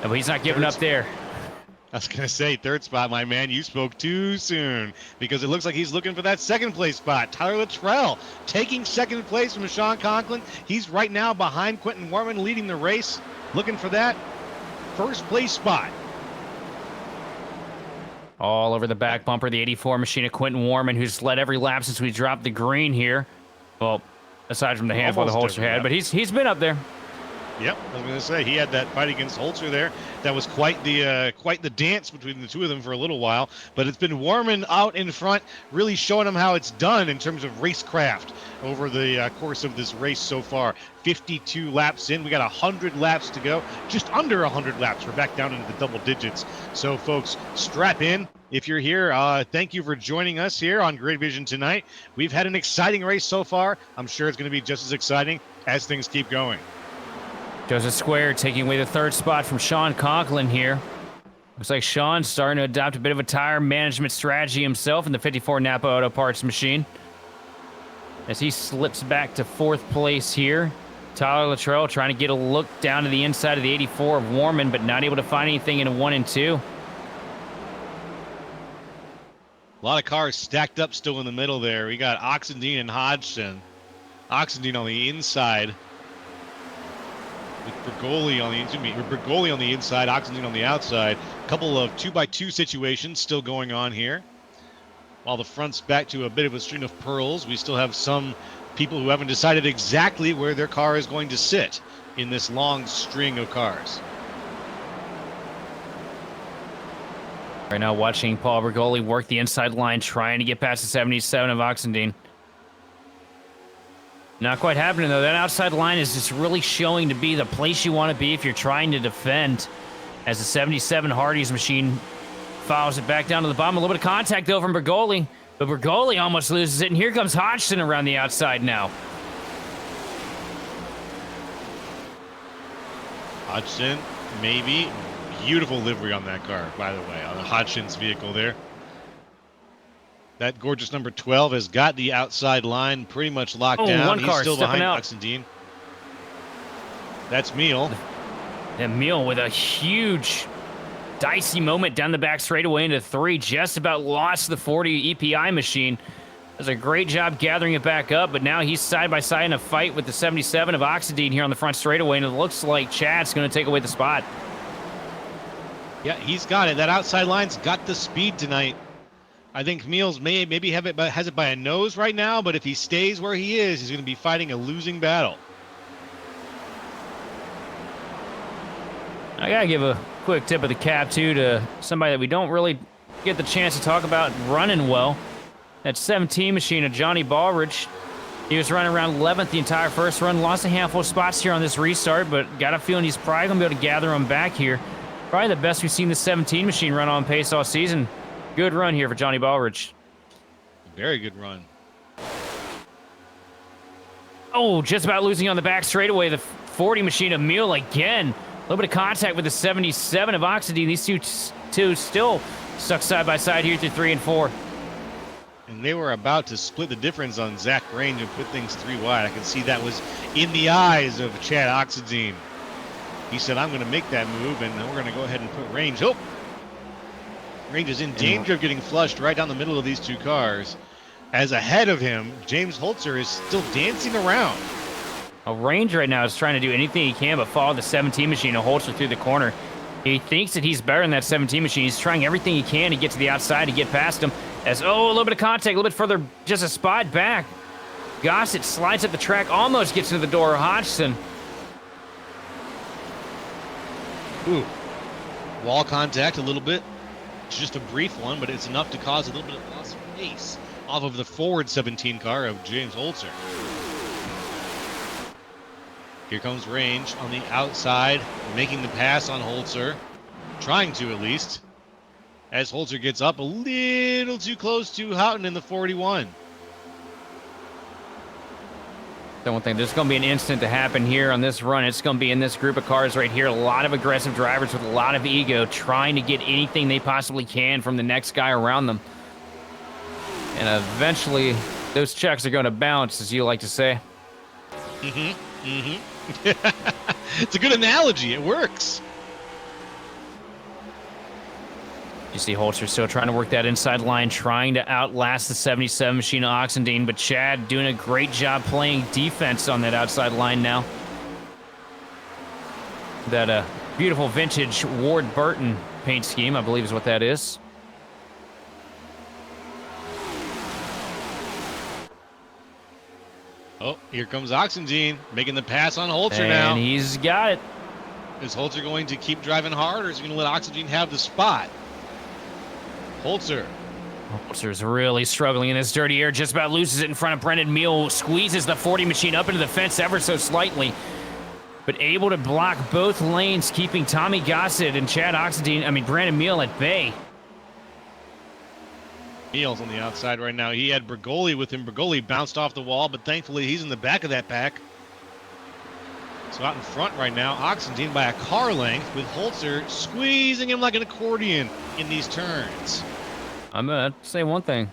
[SPEAKER 2] But he's not giving up there.
[SPEAKER 1] I was going to say, third spot, my man, you spoke too soon because it looks like he's looking for that second place spot. Tyler Luttrell taking second place from Sean Conklin. He's right now behind Quentin Warman leading the race, looking for that first place spot.
[SPEAKER 2] All over the back bumper, the 84 machine of Quentin Warman, who's led every lap since we dropped the green here. Well, aside from the handful the Holzer had, but he's been up there.
[SPEAKER 1] Yep, I was going to say he had that fight against Holzer there. That was quite the dance between the two of them for a little while. But it's been Warman out in front, really showing them how it's done in terms of racecraft over the course of this race so far. 52 laps in, we got 100 laps to go. Just under 100 laps. We're back down into the double digits. So, folks, strap in. If you're here, thank you for joining us here on Grid Vision tonight. We've had an exciting race so far. I'm sure it's going to be just as exciting as things keep going.
[SPEAKER 2] Joseph Square taking away the third spot from Sean Conklin here. Looks like Sean's starting to adopt a bit of a tire management strategy himself in the 54 Napa Auto Parts machine. As he slips back to fourth place here. Tyler Luttrell trying to get a look down to the inside of the 84 of Warman, but not able to find anything in a 1 and 2.
[SPEAKER 1] A lot of cars stacked up still in the middle there. We got Oxendine and Hodgson. Oxendine on the inside. With Bergoli on the inside, Oxendine on the outside. A couple of 2x2 situations still going on here. While the front's back to a bit of a string of pearls, we still have some people who haven't decided exactly where their car is going to sit in this long string of cars.
[SPEAKER 2] Right now, watching Paul Bergoli work the inside line, trying to get past the 77 of Oxendine. Not quite happening, though. That outside line is just really showing to be the place you want to be if you're trying to defend, as the 77 Hardy's machine follows it back down to the bottom. A little bit of contact, though, from Bergoli, but Bergoli almost loses it, and here comes Hodgson around the outside now.
[SPEAKER 1] Hodgson, maybe. Beautiful livery on that car, by the way, on the Hodgson's vehicle there. That gorgeous number 12 has got the outside line pretty much locked down.
[SPEAKER 2] One car
[SPEAKER 1] He's still
[SPEAKER 2] stepping
[SPEAKER 1] behind
[SPEAKER 2] out.
[SPEAKER 1] Oxendine. That's Meal.
[SPEAKER 2] And Meal with a huge dicey moment down the back straightaway into 3. Just about lost the 40 EPI machine. Does a great job gathering it back up, but now he's side by side in a fight with the 77 of Oxendine here on the front straightaway, and it looks like Chad's going to take away the spot.
[SPEAKER 1] Yeah, he's got it. That outside line's got the speed tonight. I think Meals maybe has it by a nose right now, but if he stays where he is, he's going to be fighting a losing battle.
[SPEAKER 2] I got to give a quick tip of the cap, too, to somebody that we don't really get the chance to talk about running well. That 17 machine of Johnny Baldridge. He was running around 11th the entire first run. Lost a handful of spots here on this restart, but got a feeling he's probably going to be able to gather them back here. Probably the best we've seen the 17 machine run on pace all season. Good run here for Johnny Baldridge.
[SPEAKER 1] Very good run.
[SPEAKER 2] Oh, just about losing on the back straightaway. The 40 machine of Meal again. A little bit of contact with the 77 of Oxendine. These two still stuck side by side here through 3 and 4.
[SPEAKER 1] And they were about to split the difference on Zach Range and put things 3 wide. I can see that was in the eyes of Chad Oxendine. He said, I'm going to make that move, and we're going to go ahead and put Range. Oh! Range is in danger of getting flushed right down the middle of these two cars. As ahead of him, James Holzer is still dancing around.
[SPEAKER 2] Range right now is trying to do anything he can but follow the 17 machine and Holzer through the corner. He thinks that he's better than that 17 machine. He's trying everything he can to get to the outside to get past him. As, a little bit of contact, a little bit further, just a spot back. Gossett slides up the track, almost gets into the door of Hodgson.
[SPEAKER 1] Ooh. Wall contact a little bit. It's just a brief one, but it's enough to cause a little bit of loss of pace off of the forward 17 car of James Holzer. Here comes Range on the outside, making the pass on Holzer. Trying to, at least. As Holzer gets up a little too close to Houghton in the 41.
[SPEAKER 2] Don't think there's going to be an instant to happen here on this run. It's going to be in this group of cars right here. A lot of aggressive drivers with a lot of ego trying to get anything they possibly can from the next guy around them. And eventually, those checks are going to bounce, as you like to say.
[SPEAKER 1] It's a good analogy. It works.
[SPEAKER 2] You see Holzer still trying to work that inside line, trying to outlast the 77 machine of Oxendine, but Chad doing a great job playing defense on that outside line now. That beautiful vintage Ward Burton paint scheme, I believe is what that is.
[SPEAKER 1] Oh, here comes Oxendine making the pass on Holzer now.
[SPEAKER 2] And he's got it.
[SPEAKER 1] Is Holzer going to keep driving hard, or is he going to let Oxendine have the spot? Holzer.
[SPEAKER 2] Holzer's really struggling in this dirty air. Just about loses it in front of Brendan Meal. Squeezes the 40 machine up into the fence ever so slightly. But able to block both lanes, keeping Tommy Gossett and Brandon Meal at bay.
[SPEAKER 1] Meal's on the outside right now. He had Bergoli with him. Bergoli bounced off the wall, but thankfully he's in the back of that pack. So out in front right now, Oxendine by a car length, with Holzer squeezing him like an accordion in these turns.
[SPEAKER 2] I'm going to say one thing.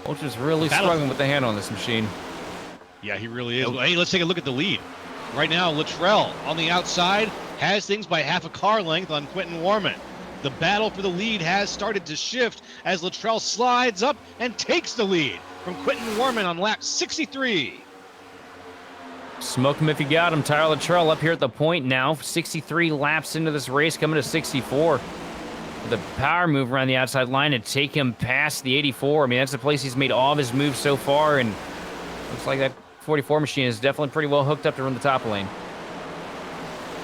[SPEAKER 2] Holzer's really struggling with the hand on this machine.
[SPEAKER 1] Yeah, he really is. Well, hey, let's take a look at the lead. Right now, Luttrell on the outside has things by half a car length on Quentin Warman. The battle for the lead has started to shift as Luttrell slides up and takes the lead from Quentin Warman on lap 63.
[SPEAKER 2] Smoke him if you got him. Tyler Luttrell up here at the point now. 63 laps into this race, coming to 64. With a power move around the outside line to take him past the 84. I mean, that's the place he's made all of his moves so far, and looks like that 44 machine is definitely pretty well hooked up to run the top lane.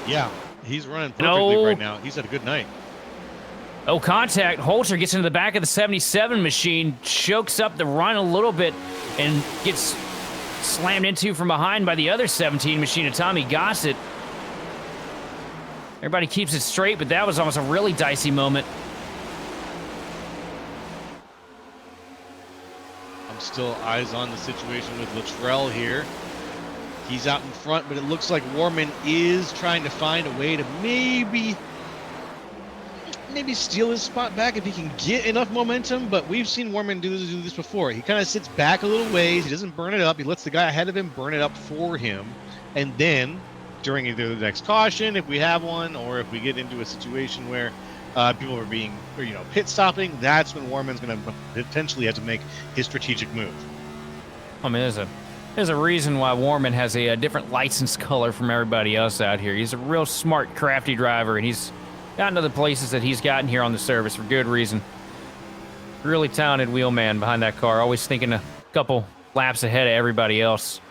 [SPEAKER 1] Yeah, he's running perfectly
[SPEAKER 2] No.
[SPEAKER 1] right now. He's had a good night.
[SPEAKER 2] Oh, contact. Holzer gets into the back of the 77 machine, chokes up the run a little bit, and gets slammed into from behind by the other 17 machine of Tommy Gossett. Everybody keeps it straight, but that was almost a really dicey moment.
[SPEAKER 1] I'm still eyes on the situation with Luttrell here. He's out in front, but it looks like Warman is trying to find a way to maybe steal his spot back if he can get enough momentum, but we've seen Warman do this before. He kind of sits back a little ways. He doesn't burn it up. He lets the guy ahead of him burn it up for him. And then during either the next caution, if we have one, or if we get into a situation where people are being, pit stopping, that's when Warman's going to potentially have to make his strategic move.
[SPEAKER 2] I mean, there's a reason why Warman has a different license color from everybody else out here. He's a real smart, crafty driver, and he's gotten to the places that he's gotten here on the service for good reason. Really talented wheelman behind that car, always thinking a couple laps ahead of everybody else.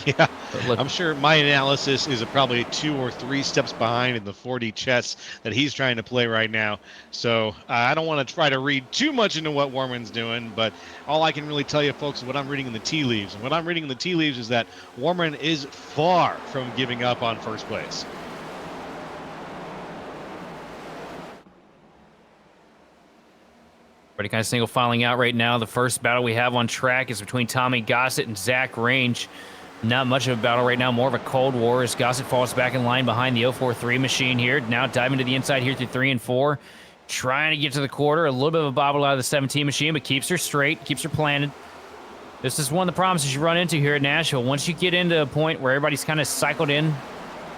[SPEAKER 1] Yeah,
[SPEAKER 2] look,
[SPEAKER 1] I'm sure my analysis is probably 2 or 3 steps behind in the 4D chess that he's trying to play right now. So I don't want to try to read too much into what Warman's doing, but all I can really tell you, folks, is what I'm reading in the tea leaves. And what I'm reading in the tea leaves is that Warman is far from giving up on first place.
[SPEAKER 2] Everybody kind of single filing out right now. The first battle we have on track is between Tommy Gossett and Zach Range. Not much of a battle right now, more of a cold war as Gossett falls back in line behind the 043 machine here. Now diving to the inside here through 3 and 4. Trying to get to the quarter. A little bit of a bobble out of the 17 machine, but keeps her straight, keeps her planted. This is one of the problems you run into here at Nashville. Once you get into a point where everybody's kind of cycled in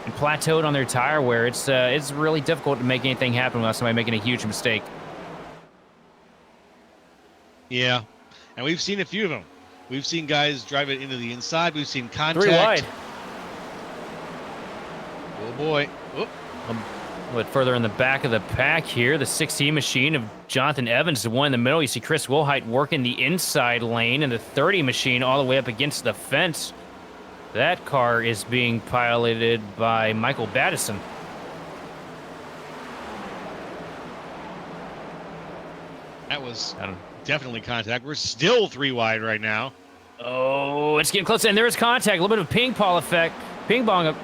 [SPEAKER 2] and plateaued on their tire wear, it's really difficult to make anything happen without somebody making a huge mistake.
[SPEAKER 1] Yeah, and we've seen a few of them. We've seen guys drive it into the inside. We've seen contact.
[SPEAKER 2] 3 wide.
[SPEAKER 1] Oh, boy. Oh.
[SPEAKER 2] A bit further in the back of the pack here, the 16 machine of Jonathan Evans, the one in the middle. You see Chris Wilhite working the inside lane, and the 30 machine all the way up against the fence. That car is being piloted by Michael Battison.
[SPEAKER 1] That was definitely contact. We're still 3 wide right now.
[SPEAKER 2] Oh, it's getting close, and there is contact. A little bit of ping pong effect. Ping pong.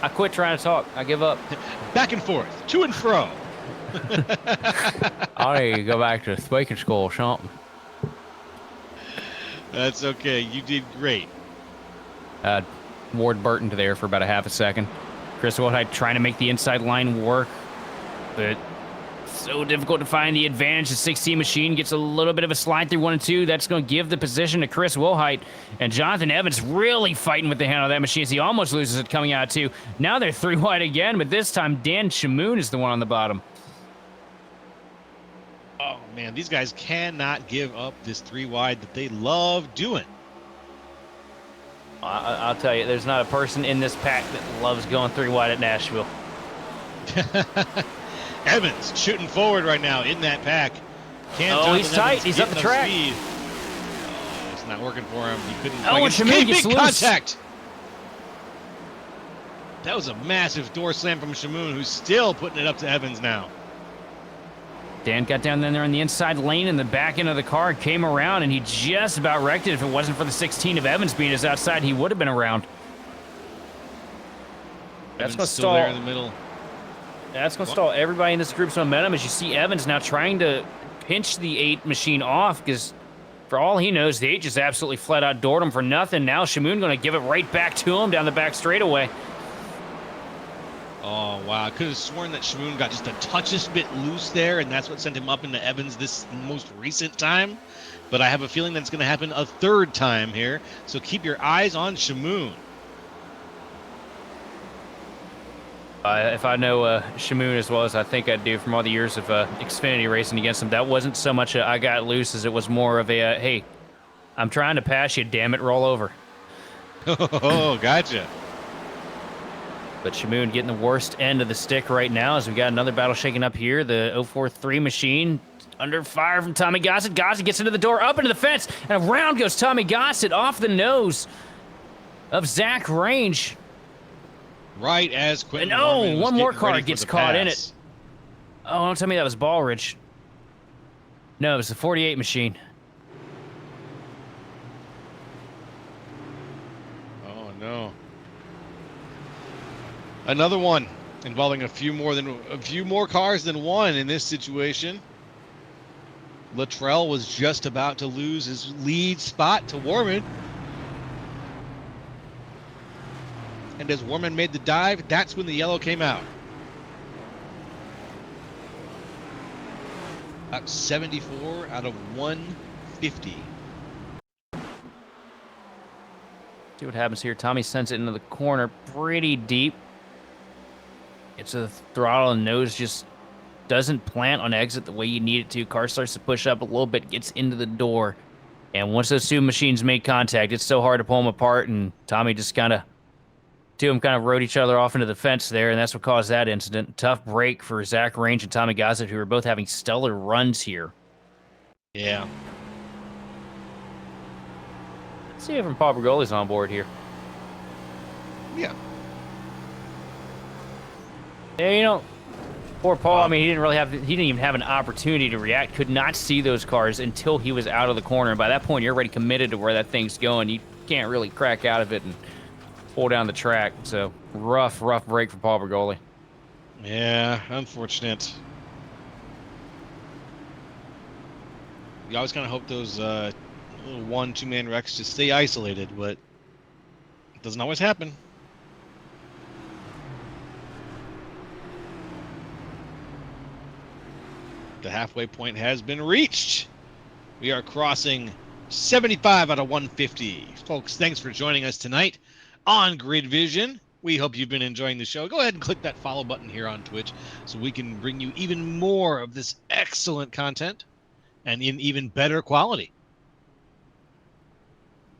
[SPEAKER 2] I quit trying to talk. I give up.
[SPEAKER 1] Back and forth, to and fro.
[SPEAKER 2] I need to go back to speaking school or something.
[SPEAKER 1] That's okay. You did great.
[SPEAKER 2] Ward Burton there for about a half a second. Chris Wilhite trying to make the inside line work, but so difficult to find the advantage. The 16 machine gets a little bit of a slide through 1 and 2. That's going to give the position to Chris Wilhite. And Jonathan Evans really fighting with the handle of that machine as he almost loses it coming out, too. Now they're 3 wide again, but this time Dan Shamoon is the one on the bottom.
[SPEAKER 1] Oh, man, these guys cannot give up this 3 wide that they love doing.
[SPEAKER 2] I'll tell you, there's not a person in this pack that loves going 3 wide at Nashville.
[SPEAKER 1] Evans shooting forward right now in that pack.
[SPEAKER 2] He's tight. He's up the track.
[SPEAKER 1] Speed. Oh, it's not working for him. He couldn't.
[SPEAKER 2] Oh, and Shamoon gets loose.
[SPEAKER 1] Contact. That was a massive door slam from Shamoon, who's still putting it up to Evans now.
[SPEAKER 2] Dan got down there in the inside lane in the back end of the car, came around, and he just about wrecked it. If it wasn't for the 16 of Evans being his outside, he would have been around. That's going to
[SPEAKER 1] still
[SPEAKER 2] stall.
[SPEAKER 1] there in the middle.
[SPEAKER 2] That's going to stall everybody in this group's momentum as you see Evans now trying to pinch the 8 machine off because for all he knows, the 8 just absolutely flat out doored him for nothing. Now Shamoon going to give it right back to him down the back straightaway.
[SPEAKER 1] Oh, wow. I could have sworn that Shamoon got just a touchest bit loose there, and that's what sent him up into Evans this most recent time. But I have a feeling that's going to happen a 3rd time here, so keep your eyes on Shamoon.
[SPEAKER 2] If I know Shamoon as well as I think I do from all the years of Xfinity racing against him, that wasn't so much a I got loose as it was more of a, hey, I'm trying to pass you, damn it, roll over.
[SPEAKER 1] Oh, gotcha.
[SPEAKER 2] But Shamoon getting the worst end of the stick right now as we got another battle shaking up here. The 043 machine under fire from Tommy Gossett. Gossett gets into the door, up into the fence, and around goes Tommy Gossett off the nose of Zach Range.
[SPEAKER 1] Right as Quentin
[SPEAKER 2] And
[SPEAKER 1] Norman was
[SPEAKER 2] one more
[SPEAKER 1] getting
[SPEAKER 2] car
[SPEAKER 1] ready for
[SPEAKER 2] gets
[SPEAKER 1] the
[SPEAKER 2] caught in
[SPEAKER 1] pass.
[SPEAKER 2] it. Oh, don't tell me that was Ballridge. No, it was the 48 machine.
[SPEAKER 1] Oh no. Another one involving a few more cars than one in this situation. Luttrell was just about to lose his lead spot to Warman. And as Warman made the dive, that's when the yellow came out. About 74 out of 150.
[SPEAKER 2] See what happens here. Tommy sends it into the corner pretty deep. It's a throttle and nose just doesn't plant on exit the way you need it to. Car starts to push up a little bit, gets into the door. And once those two machines make contact, it's so hard to pull them apart. And Tommy just two of them kind of rode each other off into the fence there. And that's what caused that incident. Tough break for Zach Range and Tommy Gossett, who are both having stellar runs here.
[SPEAKER 1] Yeah.
[SPEAKER 2] Let's see if Paul Bergoli's on board here.
[SPEAKER 1] Yeah.
[SPEAKER 2] Yeah, you know, poor Paul, I mean, he didn't even have an opportunity to react, could not see those cars until he was out of the corner. And by that point, you're already committed to where that thing's going. You can't really crack out of it and pull down the track. So rough break for Paul Bergoli.
[SPEAKER 1] Yeah, unfortunate. You always kind of hope those little 1-2-man wrecks just stay isolated, but it doesn't always happen. The halfway point has been reached. We are crossing 75 out of 150. Folks, thanks for joining us tonight on Grid Vision. We hope you've been enjoying the show. Go ahead and click that follow button here on Twitch so we can bring you even more of this excellent and in even better quality.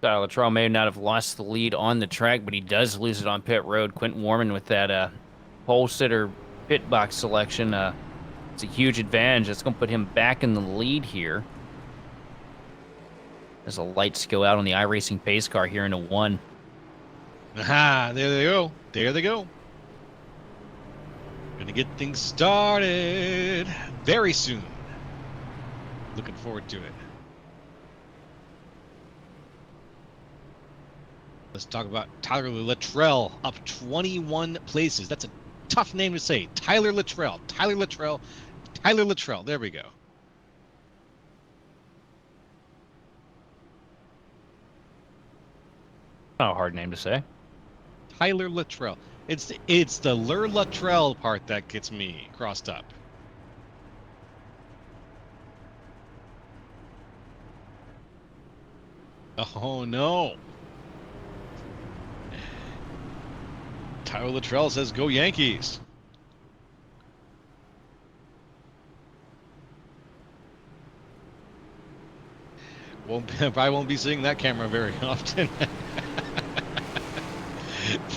[SPEAKER 2] Luttrell may not have lost the lead on the track, but he does lose it on pit road. Quentin Warman with that pole sitter pit box selection. It's a huge advantage. That's going to put him back in the lead here. As the lights go out on the iRacing pace car here into one.
[SPEAKER 1] Aha, there they go. There they go. Gonna get things started very soon. Looking forward to it. Let's talk about Tyler Luttrell, up 21 places. That's a tough name to say. Tyler Luttrell. Tyler Luttrell. Tyler Luttrell. There we go.
[SPEAKER 2] Not a hard name to say.
[SPEAKER 1] Tyler Luttrell. It's the Luttrell part that gets me crossed up. Oh no. Tyler Luttrell says go Yankees. Probably won't be seeing that camera very often.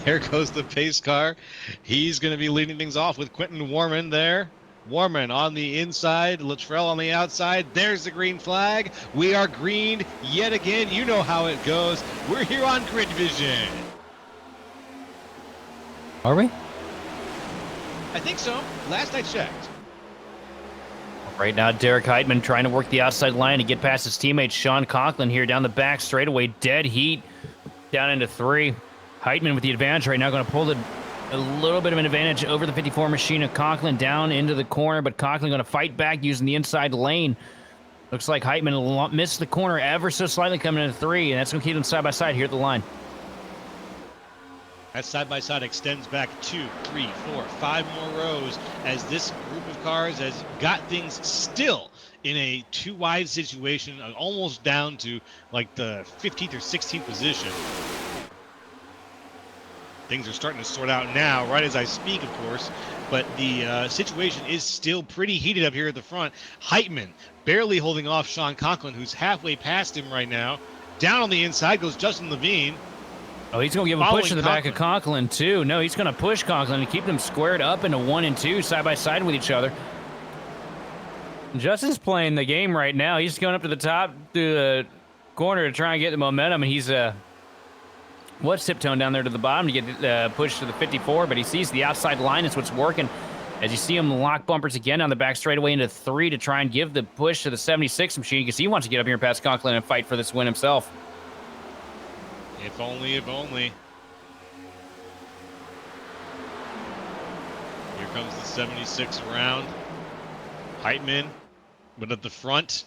[SPEAKER 1] There goes the pace car. He's going to be leading things off with Quentin Warman there. Warman on the inside, Luttrell on the outside. There's the green flag. We are greened yet again. You know how it goes. We're here on Grid Vision.
[SPEAKER 2] Are we?
[SPEAKER 1] I think so. Last I checked.
[SPEAKER 2] Right now, Derek Heitman trying to work the outside line to get past his teammate Sean Conklin here down the back straightaway. Dead heat down into 3. Heitman with the advantage right now, going to pull a little bit of an advantage over the 54 machine of Conklin down into the corner, but Conklin going to fight back using the inside lane. Looks like Heitman missed the corner ever so slightly coming into 3, and that's going to keep them side by side here at the line.
[SPEAKER 1] That side-by-side extends back 2, 3, 4, 5 more rows as this group of cars has got things still in a too-wide situation, almost down to like the 15th or 16th position. Things are starting to sort out now, right as I speak, of course, but the situation is still pretty heated up here at the front. Heitman barely holding off Sean Conklin, who's halfway past him right now. Down on the inside goes Justin Levine.
[SPEAKER 2] Oh, he's going to give a
[SPEAKER 1] Following
[SPEAKER 2] push to the back of
[SPEAKER 1] Conklin.
[SPEAKER 2] Conklin, too. No, he's going to push Conklin and keep them squared up into 1 and 2, side by side with each other. Justin's playing the game right now. He's going up to the top, through the corner to try and get the momentum, and he's what's tiptoeing down there to the bottom to get pushed to the 54, but he sees the outside line. It's what's working. As you see him lock bumpers again on the back straightaway into 3 to try and give the push to the 76 machine, because he wants to get up here past Conklin and fight for this win himself.
[SPEAKER 1] If only, if only. Here comes the 76 around. Heitman, but at the front,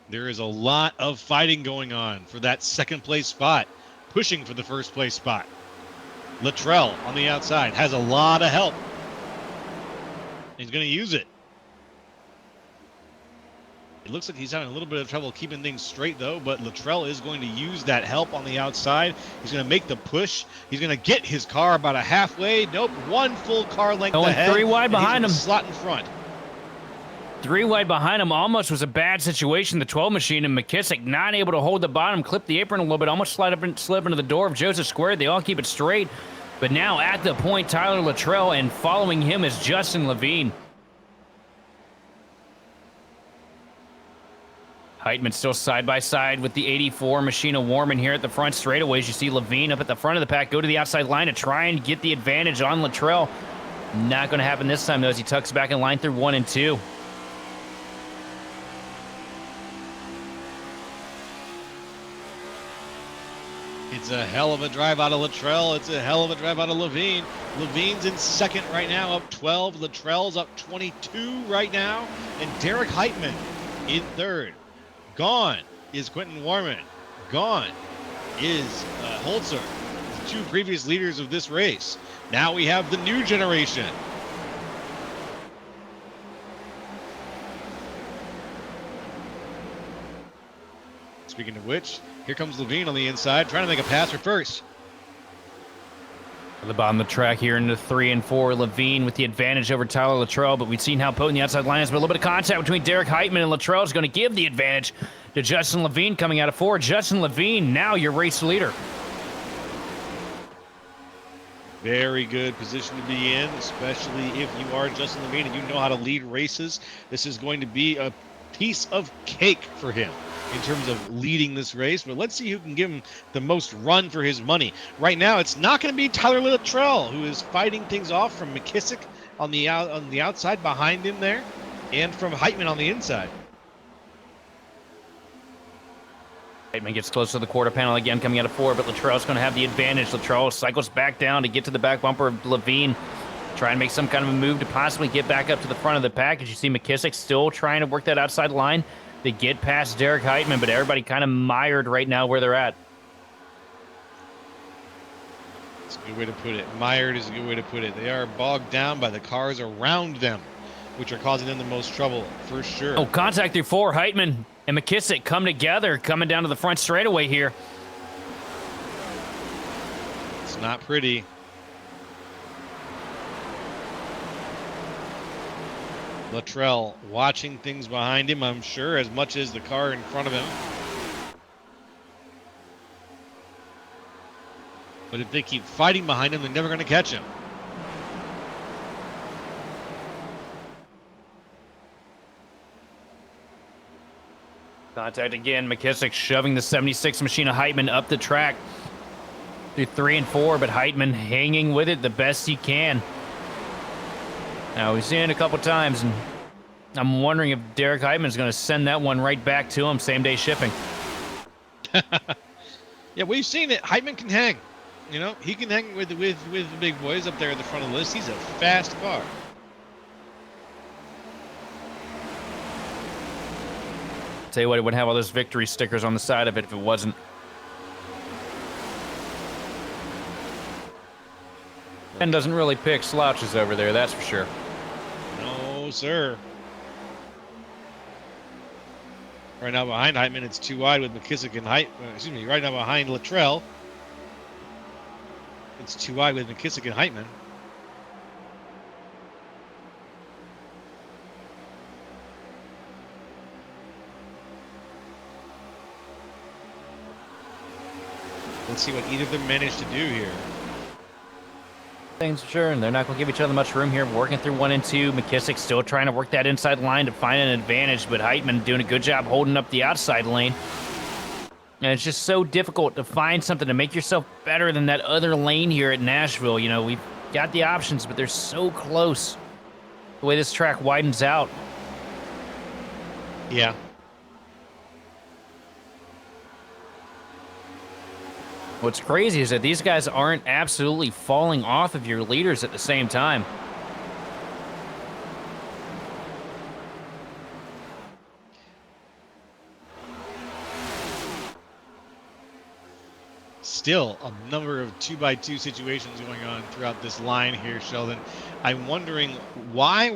[SPEAKER 1] there is a lot of fighting going on for that second place spot, pushing for the first place spot. Luttrell on the outside has a lot of help. He's going to use it. It looks like he's having a little bit of trouble keeping things straight, though, but Luttrell is going to use that help on the outside. He's going to make the push. He's going to get his car about a halfway. Nope, 1 full car length
[SPEAKER 2] Going
[SPEAKER 1] ahead.
[SPEAKER 2] 3 wide behind him.
[SPEAKER 1] Slot in front.
[SPEAKER 2] 3 wide behind him almost was a bad situation. The 12 machine and McKissick not able to hold the bottom, clip the apron a little bit, almost slip into the door of Joseph Squared. They all keep it straight. But now at the point, Tyler Luttrell, and following him is Justin Levine. Heitman still side by side with the 84 Machina Warman here at the front straightaways. You see Levine up at the front of the pack, go to the outside line to try and get the advantage on Luttrell. Not going to happen this time, though, as he tucks back in line through 1 and 2.
[SPEAKER 1] It's a hell of a drive out of Luttrell. It's a hell of a drive out of Levine. Levine's in second right now, up 12. Luttrell's up 22 right now. And Derek Heitman in third. Gone is Quentin Warman. Gone is Holzer, the 2 previous leaders of this race. Now we have the new generation. Speaking of which, here comes Levine on the inside, trying to make a pass for first.
[SPEAKER 2] At the bottom of the track here into 3 and 4, Levine with the advantage over Tyler Luttrell, but we've seen how potent the outside line is, but a little bit of contact between Derek Heitman and Luttrell is going to give the advantage to Justin Levine coming out of 4. Justin Levine, now your race leader.
[SPEAKER 1] Very good position to be in, especially if you are Justin Levine and you know how to lead races. This is going to be a piece of cake for him in terms of leading this race, but let's see who can give him the most run for his money. Right now, it's not going to be Tyler Luttrell, who is fighting things off from McKissick on the outside behind him there, and from Heitman on the inside.
[SPEAKER 2] Heitman gets close to the quarter panel again, coming out of 4, but Luttrell's going to have the advantage. Luttrell cycles back down to get to the back bumper of Levine, try and make some kind of a move to possibly get back up to the front of the pack. As you see McKissick still trying to work that outside line to get past Derek Heitman, but everybody kind of mired right now where they're at.
[SPEAKER 1] That's a good way to put it. Mired is a good way to put it. They are bogged down by the cars around them, which are causing them the most trouble, for sure.
[SPEAKER 2] Oh, contact through 4. Heitman and McKissick come together, coming down to the front straightaway here.
[SPEAKER 1] It's not pretty. Luttrell watching things behind him, I'm sure, as much as the car in front of him. But if they keep fighting behind him, they're never going to catch him.
[SPEAKER 2] Contact again. McKissick shoving the 76 Machina Heitman up the track through 3 and 4, but Heitman hanging with it the best he can. Now, we've seen it a couple times, and I'm wondering if Derek Heitman's going to send that one right back to him, same-day shipping.
[SPEAKER 1] Yeah, we've seen it. Heitman can hang. You know, he can hang with the big boys up there at the front of the list. He's a fast car.
[SPEAKER 2] Tell you what, it would have all those victory stickers on the side of it if it wasn't. Ben doesn't really pick slouches over there, that's for sure.
[SPEAKER 1] No, sir. Right now behind Heitman, it's 2 wide with McKissick and right now behind Luttrell, it's 2 wide with McKissick and Heitman. Let's see what either of them managed to do here.
[SPEAKER 2] Things for sure, and they're not going to give each other much room here. Working through 1 and 2. McKissick still trying to work that inside line to find an advantage, but Heitman doing a good job holding up the outside lane. And it's just so difficult to find something to make yourself better than that other lane here at Nashville. You know, we've got the options, but they're so close. The way this track widens out.
[SPEAKER 1] Yeah.
[SPEAKER 2] What's crazy is that these guys aren't absolutely falling off of your leaders at the same time.
[SPEAKER 1] Still a number of 2x2 situations going on throughout this line here, Sheldon. I'm wondering why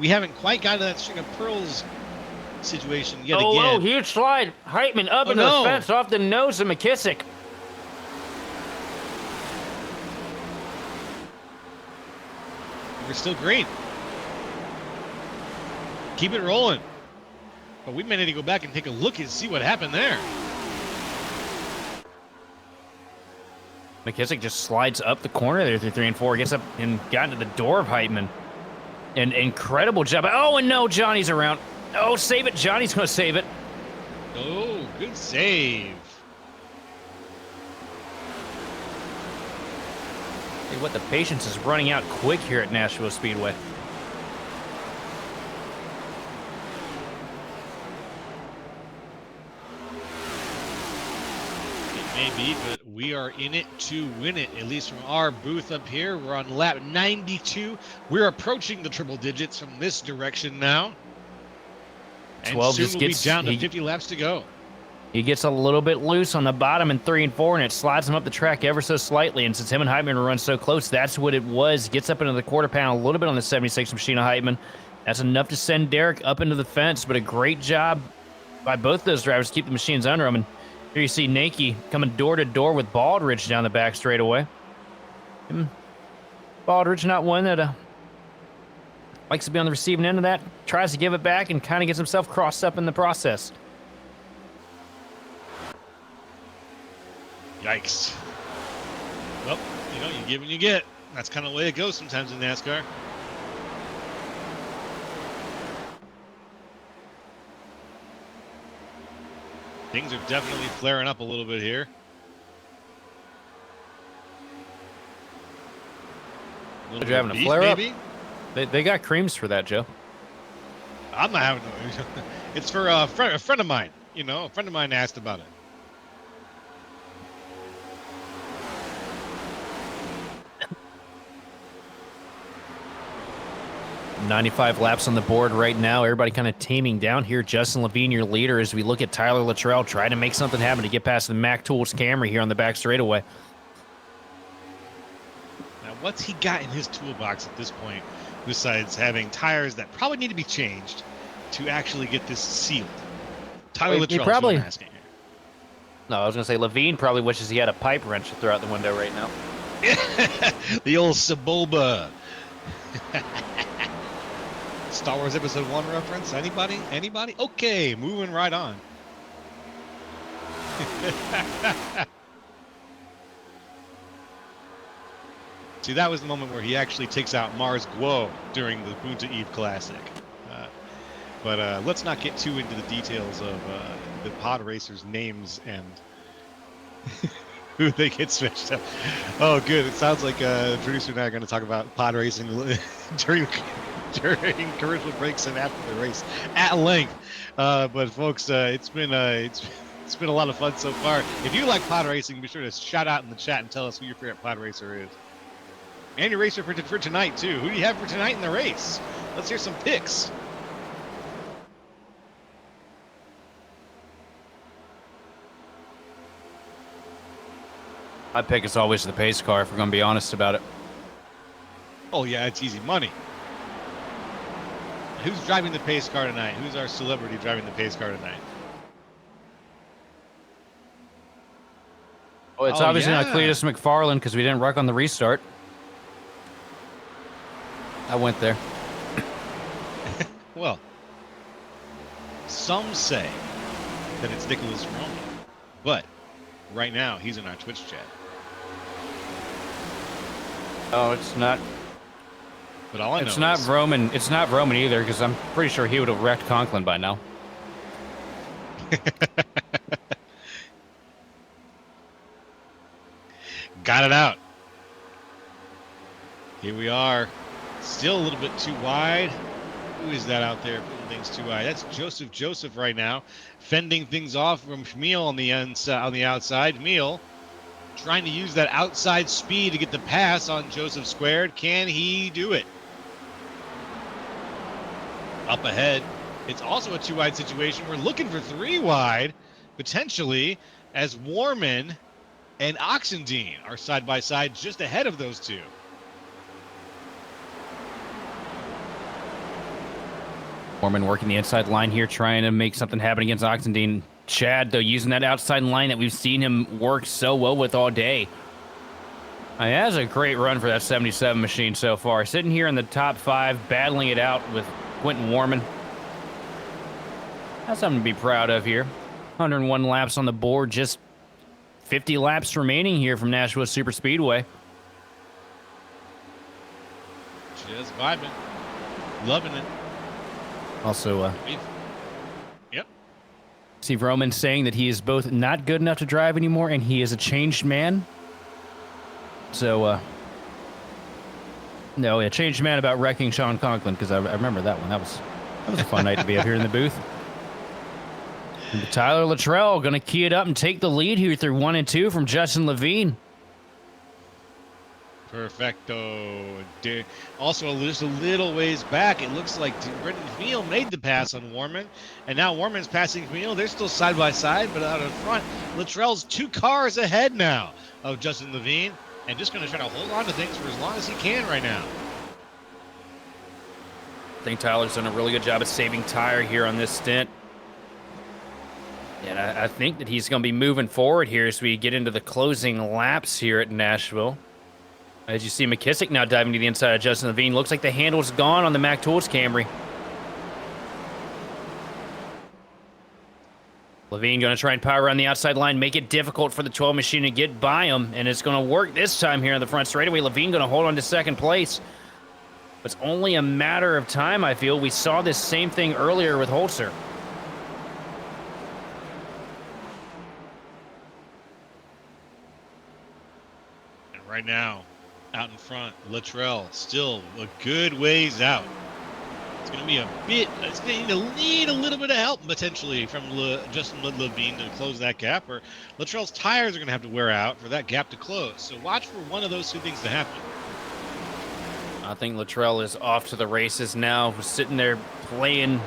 [SPEAKER 1] we haven't quite got to that string of pearls situation yet again.
[SPEAKER 2] Oh, huge slide. Heitman up into the fence off the nose of McKissick.
[SPEAKER 1] We're still green. Keep it rolling. But we may need to go back and take a look and see what happened there.
[SPEAKER 2] McKissick just slides up the corner there through 3 and 4, gets up and got into the door of Heitman. An incredible job. Oh, and no, Johnny's around. Oh, save it. Johnny's going to save it.
[SPEAKER 1] Oh, good save.
[SPEAKER 2] Hey, what, the patience is running out quick here at Nashville Speedway.
[SPEAKER 1] Maybe, but we are in it to win it, at least from our booth up here. We're on lap 92. We're approaching the triple digits from this direction now. And
[SPEAKER 2] 12
[SPEAKER 1] soon
[SPEAKER 2] just
[SPEAKER 1] we'll
[SPEAKER 2] gets,
[SPEAKER 1] be down to 50 laps to go.
[SPEAKER 2] He gets a little bit loose on the bottom in 3 and 4, and it slides him up the track ever so slightly. And since him and Heitman run so close, that's what it was. Gets up into the quarter panel a little bit on the 76 machine of Heitman. That's enough to send Derek up into the fence, but a great job by both those drivers to keep the machines under him. And here you see Nakey coming door to door with Baldridge down the back straightaway. Baldridge, not one that likes to be on the receiving end of that, tries to give it back and kind of gets himself crossed up in the process.
[SPEAKER 1] Yikes. Well, you know, you give and you get. That's kind of the way it goes sometimes in NASCAR. Things are definitely flaring up a little bit here.
[SPEAKER 2] They're having a flare up. They got creams for that, Joe.
[SPEAKER 1] I'm not having no. It's for a friend of mine. You know, a friend of mine asked about it.
[SPEAKER 2] 95 laps on the board right now. Everybody kind of taming down here. Justin Levine, your leader, as we look at Tyler Luttrell trying to make something happen to get past the Mac Tools Camry here on the back straightaway.
[SPEAKER 1] Now, what's he got in his toolbox at this point, besides having tires that probably need to be changed to actually get this sealed? Tyler Luttrell,
[SPEAKER 2] probably,
[SPEAKER 1] is what I'm asking here.
[SPEAKER 2] No, I was going to say Levine probably wishes he had a pipe wrench to throw out the window right now.
[SPEAKER 1] The old Sebulba. Star Wars Episode 1 reference? Anybody? Anybody? Okay, moving right on. See, that was the moment where he actually takes out Mars Guo during the Punta Eve Classic. But let's not get too into the details of the pod racers' names and who they get switched up. Oh, good. It sounds like the producer and I are going to talk about pod racing during commercial breaks and after the race at length. But folks, it's been a lot of fun so far. If you like pod racing, be sure to shout out in the chat and tell us who your favorite pod racer is. And your racer for tonight, too. Who do you have for tonight in the race? Let's hear some picks.
[SPEAKER 2] My pick is always the pace car, if we're going to be honest about it.
[SPEAKER 1] Oh, yeah, it's easy money. Who's driving the pace car tonight? Who's our celebrity driving the pace car tonight?
[SPEAKER 2] Oh, it's obviously not Cletus McFarland because we didn't wreck on the restart. I went there.
[SPEAKER 1] Well, some say that it's Nicholas Roman, but right now. He's in our Twitch chat.
[SPEAKER 2] Oh, it's not.
[SPEAKER 1] But all I know
[SPEAKER 2] It's not
[SPEAKER 1] is
[SPEAKER 2] Roman. It's not Roman either, because I'm pretty sure he would have wrecked Conklin by now.
[SPEAKER 1] got it out. Here we are. Still a little bit too wide. Who is that out there putting things too wide? That's Joseph right now, fending things off from Schmiel on the outside. Schmiel trying to use that outside speed to get the pass on Joseph Squared. Can he do it? Up ahead, it's also a 2 wide situation. We're looking for 3 wide, potentially, as Warman and Oxendine are side by side just ahead of those two.
[SPEAKER 2] Warman working the inside line here, trying to make something happen against Oxendine. Chad, though, using that outside line that we've seen him work so well with all day. He has a great run for that 77 machine so far. Sitting here in the top 5, battling it out with Quentin Warman. That's something to be proud of here. 101 laps on the board, just 50 laps remaining here from Nashville Superspeedway.
[SPEAKER 1] Just vibing. Loving it.
[SPEAKER 2] Also,
[SPEAKER 1] Yep.
[SPEAKER 2] see Roman saying that he is both not good enough to drive anymore and he is a changed man. So, no, a changed man about wrecking Sean Conklin, because I remember that one. That was a fun night to be up here in the booth. And Tyler Luttrell going to key it up and take the lead here through 1 and 2 from Justin Levine.
[SPEAKER 1] Perfecto. Also, just a little ways back, it looks like Brendan Schmiel made the pass on Warman, and now Warman's passing Schmiel. They're still side by side, but out in front, Luttrell's 2 cars ahead now of Justin Levine, and just going to try to hold on to things for as long as he can right now.
[SPEAKER 2] I think Tyler's done a really good job of saving tire here on this stint. And I think that he's going to be moving forward here as we get into the closing laps here at Nashville. As you see McKissick now diving to the inside of Justin Levine. Looks like the handle's gone on the Mac Tools Camry. Levine going to try and power around the outside line, make it difficult for the 12 machine to get by him, and it's going to work this time here on the front straightaway. Levine going to hold on to second place. It's only a matter of time, I feel. We saw this same thing earlier with Holzer.
[SPEAKER 1] And right now, out in front, Luttrell still a good ways out. It's going to be it's going to need a little bit of help potentially from Justin Levine to close that gap, or Luttrell's tires are going to have to wear out for that gap to close. So watch for one of those 2 things to happen.
[SPEAKER 2] I think Luttrell is off to the races now, sitting there playing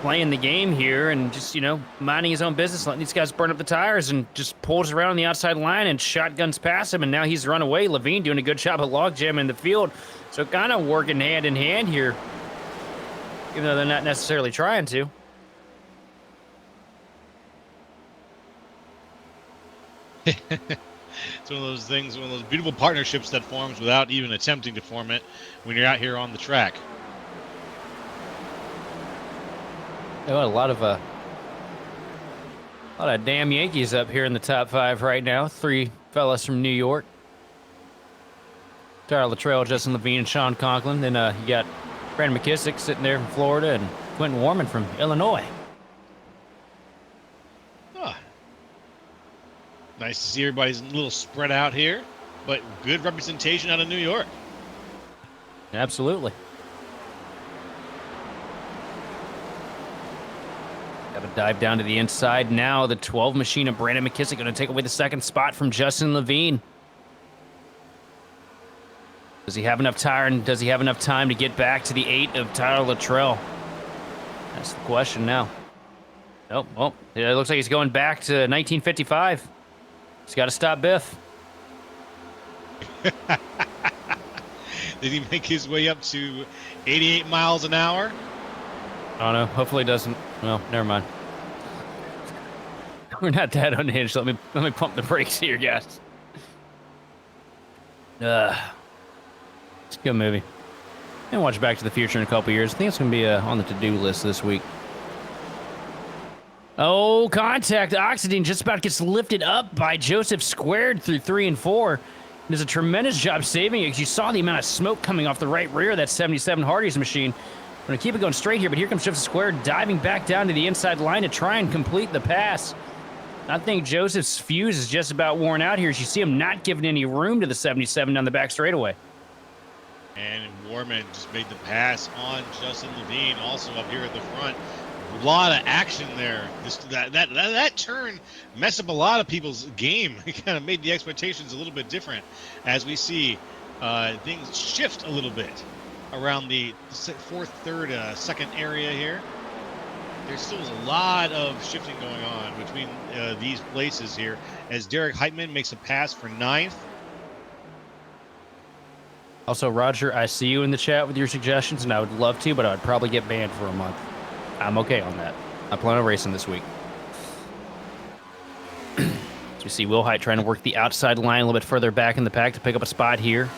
[SPEAKER 2] the game here and just, minding his own business, letting these guys burn up the tires, and just pulls around on the outside line and shotguns past him, and now he's run away. Levine doing a good job of logjam in the field, so kind of working hand in hand here, even though they're not necessarily trying to.
[SPEAKER 1] It's one of those things, one of those beautiful partnerships that forms without even attempting to form it when you're out here on the track.
[SPEAKER 2] A lot of damn Yankees up here in the top 5 right now. 3 fellas from New York. Tyler Luttrell, Justin Levine, and Sean Conklin. Then you got Brandon McKissick sitting there from Florida, and Quentin Warman from Illinois.
[SPEAKER 1] Ah. Nice to see everybody's a little spread out here, but good representation out of New York.
[SPEAKER 2] Absolutely. Have a dive down to the inside now. The 12 machine of Brandon McKissick going to take away the second spot from Justin Levine. Does he have enough tire, and does he have enough time to get back to the 8 of Tyler Luttrell? That's the question now. Oh, well, it looks like he's going back to 1955. He's got to stop Biff.
[SPEAKER 1] Did he make his way up to 88 miles an hour?
[SPEAKER 2] I don't know. Hopefully he doesn't. Well, never mind. We're not that unhinged. Let me pump the brakes here, guys. It's a good movie. And watch Back to the Future in a couple years. I think it's going to be on the to-do list this week. Oh, contact. Oxidine just about gets lifted up by Joseph Squared through 3 and 4. Does a tremendous job saving it because you saw the amount of smoke coming off the right rear of that 77 Hardee's machine. I'm going to keep it going straight here, but here comes Joseph Squared diving back down to the inside line to try and complete the pass. I think Joseph's fuse is just about worn out here as you see him not giving any room to the 77 down the back straightaway.
[SPEAKER 1] And Warman just made the pass on Justin Levine, also up here at the front. A lot of action there. That turn messed up a lot of people's game. It kind of made the expectations a little bit different as we see things shift a little bit around the fourth, third, second area here. There's still a lot of shifting going on between these places here as Derek Heitman makes a pass for 9th.
[SPEAKER 2] Also, Roger, I see you in the chat with your suggestions, and I would love to, but I'd probably get banned for a month. I'm okay on that. I plan on racing this week. So we see Will Height trying to work the outside line a little bit further back in the pack to pick up a spot here.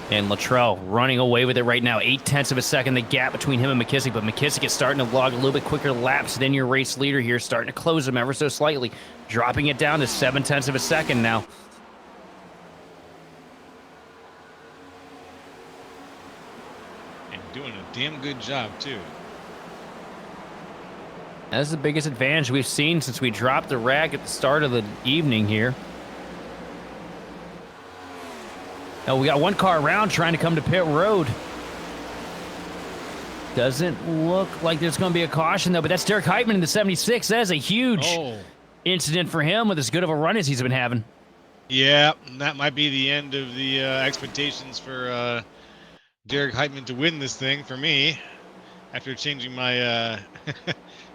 [SPEAKER 2] And Luttrell running away with it right now. 0.8 of a second, the gap between him and McKissick. But McKissick is starting to log a little bit quicker laps than your race leader here. Starting to close him ever so slightly. Dropping it down to 0.7 of a second now.
[SPEAKER 1] Doing a damn good job, too.
[SPEAKER 2] That's the biggest advantage we've seen since we dropped the rack at the start of the evening here. Now we got one car around trying to come to pit road. Doesn't look like there's going to be a caution, though, but that's Derek Heitman in the 76. That is a huge incident for him with as good of a run as he's been having.
[SPEAKER 1] Yeah, that might be the end of the expectations for Derek Heitman to win this thing for me. After changing my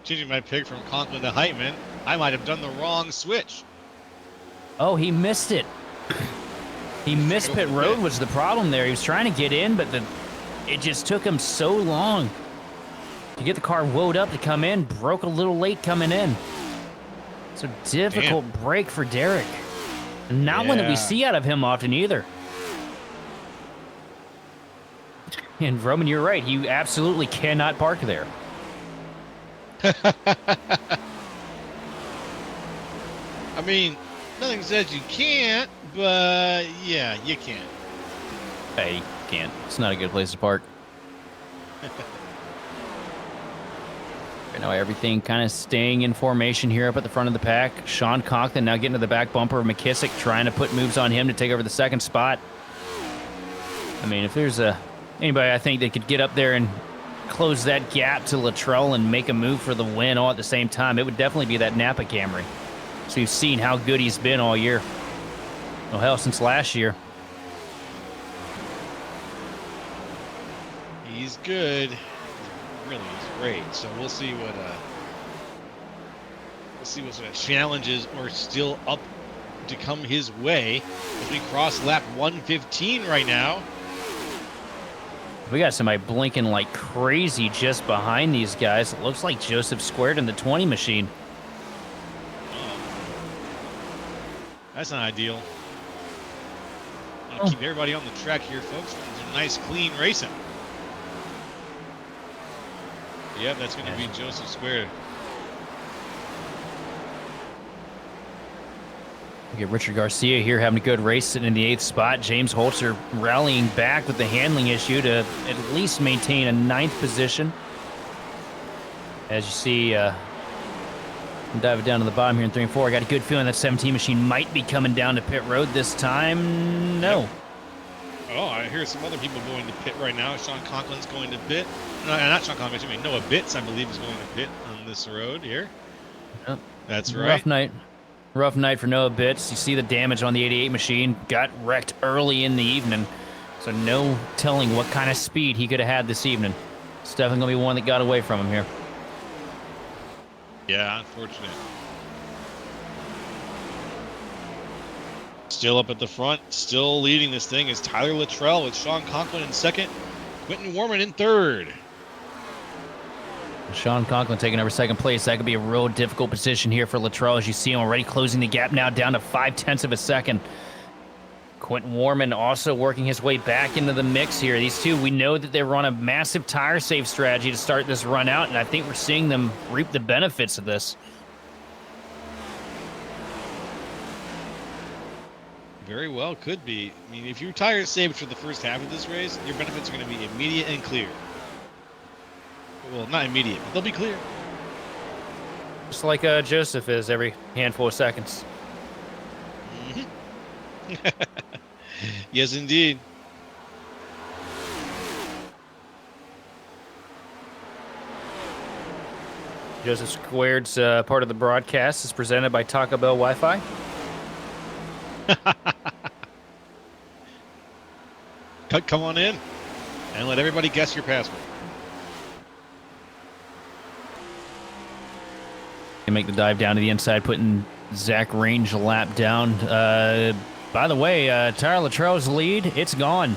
[SPEAKER 1] changing my pick from Conklin to Heitman, I might have done the wrong switch.
[SPEAKER 2] Oh, he missed it. He missed pit road was the problem there. He was trying to get in, but it just took him so long to get the car woed up to come in. Broke a little late coming in. It's a difficult break for Derek. Not one that we see out of him often either. And Roman, you're right. You absolutely cannot park there.
[SPEAKER 1] I mean, nothing says you can't, but yeah, you can.
[SPEAKER 2] Hey, you can't. It's not a good place to park. Right now, everything kind of staying in formation here up at the front of the pack. Sean Conklin now getting to the back bumper of McKissick, trying to put moves on him to take over the second spot. I mean, if there's anybody I think that could get up there and close that gap to Luttrell and make a move for the win all at the same time, it would definitely be that Napa Camry. So you've seen how good he's been all year. Oh, hell, since last year.
[SPEAKER 1] He's good. Really, he's great. So we'll see what sort of challenges are still up to come his way as we cross lap 115 right now.
[SPEAKER 2] We got somebody blinking like crazy just behind these guys. It looks like Joseph Squared in the 20 machine.
[SPEAKER 1] That's not ideal. Keep everybody on the track here, folks. Some nice, clean racing. Yep, that's going to be Joseph Squared.
[SPEAKER 2] We get Richard Garcia here having a good race sitting in the 8th spot. James Holzer rallying back with the handling issue to at least maintain a 9th position. As you see, dive it down to the bottom here in 3 and 4. I got a good feeling that 17 machine might be coming down to pit road this time. No.
[SPEAKER 1] Yep. Oh, I hear some other people going to pit right now. Sean Conklin's going to pit. No, not Sean Conklin, I mean Noah Bitts, I believe, is going to pit on this road here.
[SPEAKER 2] Yep.
[SPEAKER 1] That's right.
[SPEAKER 2] Rough night. Rough night for Noah Bitts. You see the damage on the 88 machine. Got wrecked early in the evening. So no telling what kind of speed he could have had this evening. It's definitely going to be one that got away from him here.
[SPEAKER 1] Yeah, unfortunate. Still up at the front, still leading this thing is Tyler Luttrell with Sean Conklin in second, Quentin Warman in third.
[SPEAKER 2] Sean Conklin taking over second place. That could be a real difficult position here for Luttrell as you see him already closing the gap now down to 0.5 of a second. Quentin Warman also working his way back into the mix here. These two, we know that they run a massive tire save strategy to start this run out, and I think we're seeing them reap the benefits of this.
[SPEAKER 1] Very well, could be. I mean, if your tires saved for the first half of this race, your benefits are going to be immediate and clear. Well, not immediate, but they'll be clear.
[SPEAKER 2] Just like Joseph is every handful of seconds.
[SPEAKER 1] Yes, indeed.
[SPEAKER 2] Joseph Squared's part of the broadcast is presented by Taco Bell Wi-Fi.
[SPEAKER 1] Come on in and let everybody guess your password.
[SPEAKER 2] They make the dive down to the inside, putting Zach Range a lap down. By the way, Tyler Luttrell's lead, it's gone.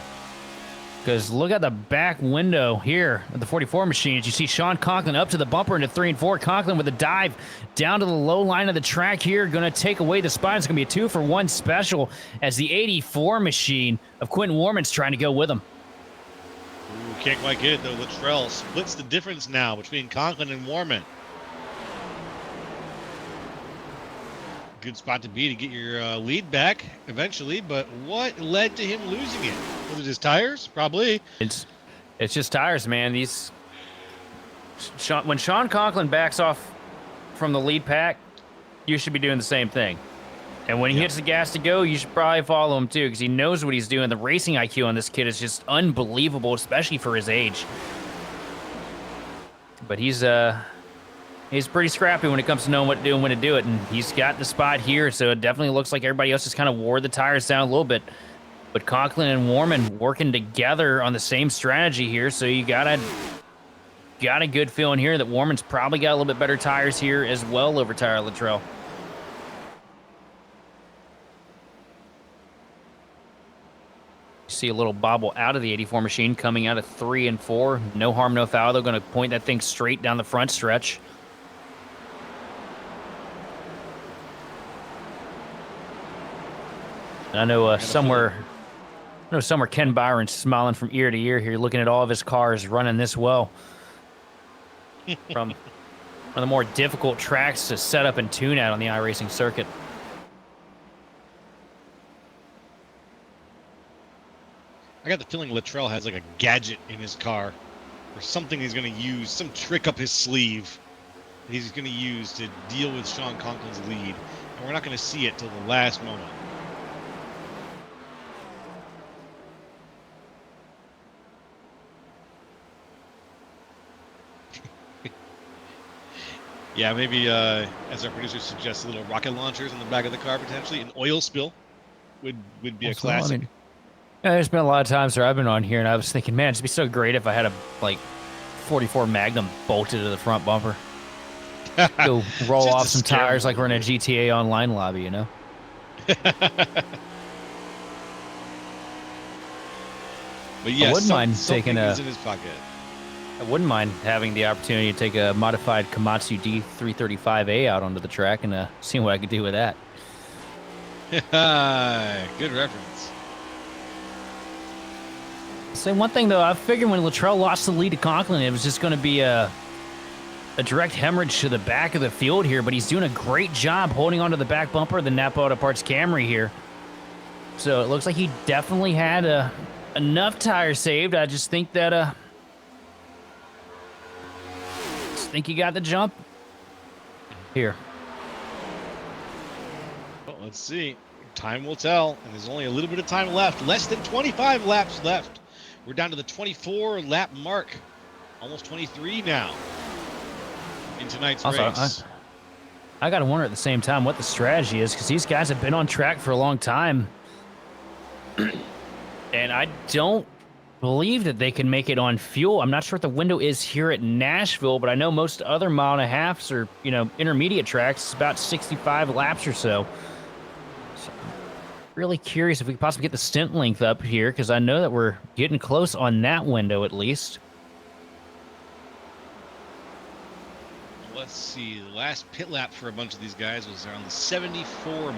[SPEAKER 2] Because look at the back window here of the 44 machine. As you see Sean Conklin up to the bumper into 3 and 4. Conklin with a dive down to the low line of the track here. Going to take away the spot. It's going to be a 2-for-1 special as the 84 machine of Quentin Warman's trying to go with him.
[SPEAKER 1] Ooh, can't quite get it, though. Luttrell splits the difference now between Conklin and Warman. Good spot to be to get your lead back eventually, but what led to him losing it? Was it his tires? Probably.
[SPEAKER 2] It's just tires, man. When Sean Conklin backs off from the lead pack, you should be doing the same thing. And when he hits the gas to go, you should probably follow him too, because he knows what he's doing. The racing IQ on this kid is just unbelievable, especially for his age. But he's pretty scrappy when it comes to knowing what to do and when to do it, and he's got the spot here, so it definitely looks like everybody else just kind of wore the tires down a little bit. But Conklin and Warman working together on the same strategy here, so you got a good feeling here that Warman's probably got a little bit better tires here as well over Tyler Luttrell. See a little bobble out of the 84 machine coming out of 3 and 4. No harm, no foul. They're going to point that thing straight down the front stretch. I know somewhere Ken Byron's smiling from ear to ear here, looking at all of his cars running this well. From one of the more difficult tracks to set up and tune at on the iRacing circuit.
[SPEAKER 1] I got the feeling Luttrell has like a gadget in his car or something he's going to use, some trick up his sleeve that he's going to use to deal with Sean Conklin's lead. And we're not going to see it till the last moment. Yeah, maybe, as our producer suggests, little rocket launchers in the back of the car, potentially. An oil spill would be a classic.
[SPEAKER 2] I mean, yeah, there's been a lot of times where I've been on here, and I was thinking, man, it'd be so great if I had a, 44 Magnum bolted to the front bumper. Go roll off some tires like we're in a GTA Online lobby, you know?
[SPEAKER 1] But yeah,
[SPEAKER 2] I wouldn't mind taking
[SPEAKER 1] in his pocket.
[SPEAKER 2] I wouldn't mind having the opportunity to take a modified Komatsu D335A out onto the track and seeing what I could do with that.
[SPEAKER 1] Good reference.
[SPEAKER 2] Say one thing, though. I figured when Luttrell lost the lead to Conklin, it was just going to be a direct hemorrhage to the back of the field here, but he's doing a great job holding onto the back bumper of the Napa Auto Parts Camry here. So it looks like he definitely had enough tires saved. I just think that... think he got the jump here.
[SPEAKER 1] Well, let's see. Time will tell, and there's only a little bit of time left. Less than 25 laps left. We're down to the 24 lap mark. Almost 23 now in tonight's race.
[SPEAKER 2] I got to wonder at the same time what the strategy is, because these guys have been on track for a long time. And I don't believe that they can make it on fuel. I'm not sure what the window is here at Nashville, but I know most other mile and a halves or, intermediate tracks, it's about 65 laps or so. So I'm really curious if we could possibly get the stint length up here, because I know that we're getting close on that window at least.
[SPEAKER 1] Let's see. The last pit lap for a bunch of these guys was around the 74 mark.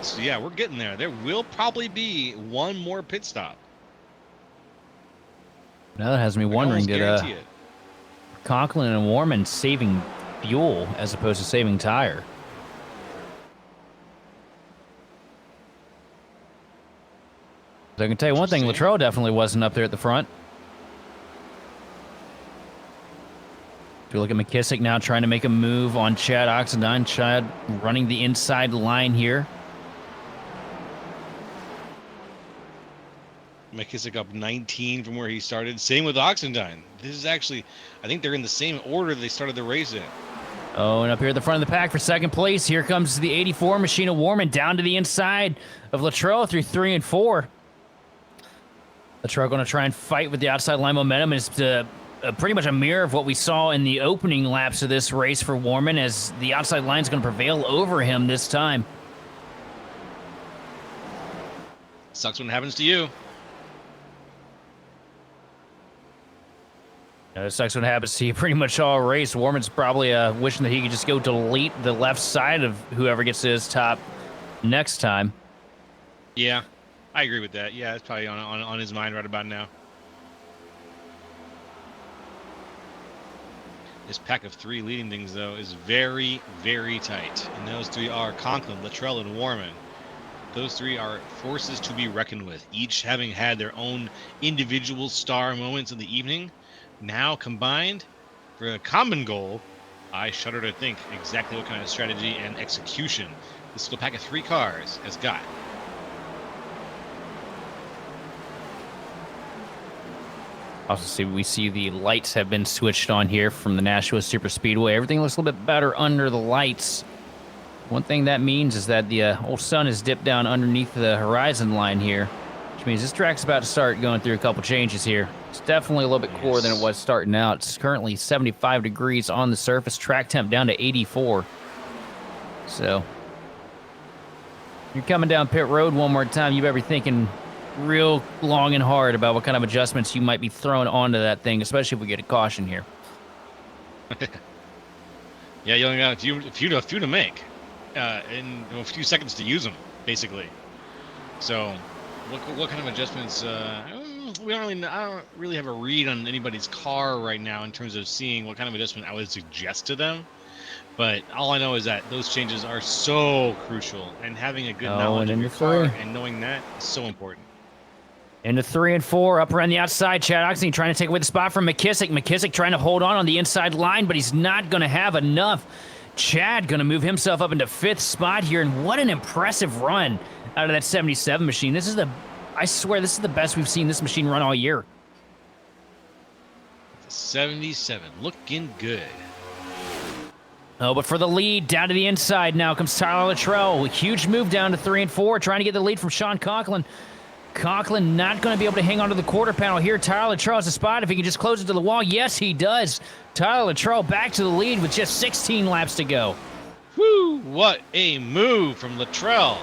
[SPEAKER 1] So yeah, we're getting there. There will probably be one more pit stop.
[SPEAKER 2] Now that has me
[SPEAKER 1] I can
[SPEAKER 2] wondering,
[SPEAKER 1] almost
[SPEAKER 2] did
[SPEAKER 1] guarantee it.
[SPEAKER 2] Conklin and Warman saving fuel as opposed to saving tire? So I can tell you one thing,
[SPEAKER 1] Interesting.
[SPEAKER 2] Luttrell definitely wasn't up there at the front. If you look at McKissick now trying to make a move on Chad Oxendine. Chad running the inside line here.
[SPEAKER 1] McKissick up 19 from where he started. Same with Oxendine. This is actually, I think they're in the same order they started the race in.
[SPEAKER 2] Oh, and up here at the front of the pack for second place, here comes the 84 machine of Warman down to the inside of Luttrell through 3 and 4. Luttrell going to try and fight with the outside line momentum. It's pretty much a mirror of what we saw in the opening laps of this race for Warman, as the outside line is going to prevail over him this time.
[SPEAKER 1] Sucks when it happens to you.
[SPEAKER 2] It sucks when it happens to you pretty much all race. Warman's probably wishing that he could just go delete the left side of whoever gets to his top next time.
[SPEAKER 1] Yeah, I agree with that. Yeah, it's probably on his mind right about now. This pack of 3 leading things, though, is very, very tight. And those 3 are Conklin, Luttrell, and Warman. Those 3 are forces to be reckoned with, each having had their own individual star moments in the evening. Now combined for a common goal, I shudder to think exactly what kind of strategy and execution this little pack of 3 cars has got.
[SPEAKER 2] Also, we see the lights have been switched on here from the Nashville Superspeedway. Everything looks a little bit better under the lights. One thing that means is that the old sun is dipped down underneath the horizon line here, which means this track's about to start going through a couple changes here. It's definitely a little bit cooler than it was starting out. It's currently 75 degrees on the surface, track temp down to 84. So, you're coming down pit road one more time, you better be thinking real long and hard about what kind of adjustments you might be throwing onto that thing, especially if we get a caution here.
[SPEAKER 1] Yeah, you only got a few to make, and a few seconds to use them, basically. So, what kind of adjustments? I don't really have a read on anybody's car right now in terms of seeing what kind of adjustment I would suggest to them. But all I know is that those changes are so crucial, and having a good knowledge of your car and knowing that is so important.
[SPEAKER 2] Into 3 and 4, up around the outside. Chad Oxendine trying to take away the spot from McKissick. McKissick trying to hold on the inside line, but he's not going to have enough. Chad going to move himself up into 5th spot here, and what an impressive run out of that 77 machine. I swear, this is the best we've seen this machine run all year.
[SPEAKER 1] 77, looking good.
[SPEAKER 2] Oh, but for the lead, down to the inside now comes Tyler Luttrell. A huge move down to 3 and 4, trying to get the lead from Sean Conklin. Conklin not going to be able to hang on to the quarter panel here. Tyler Luttrell has a spot if he can just close it to the wall. Yes, he does. Tyler Luttrell back to the lead with just 16 laps to go.
[SPEAKER 1] Woo! What a move from Luttrell.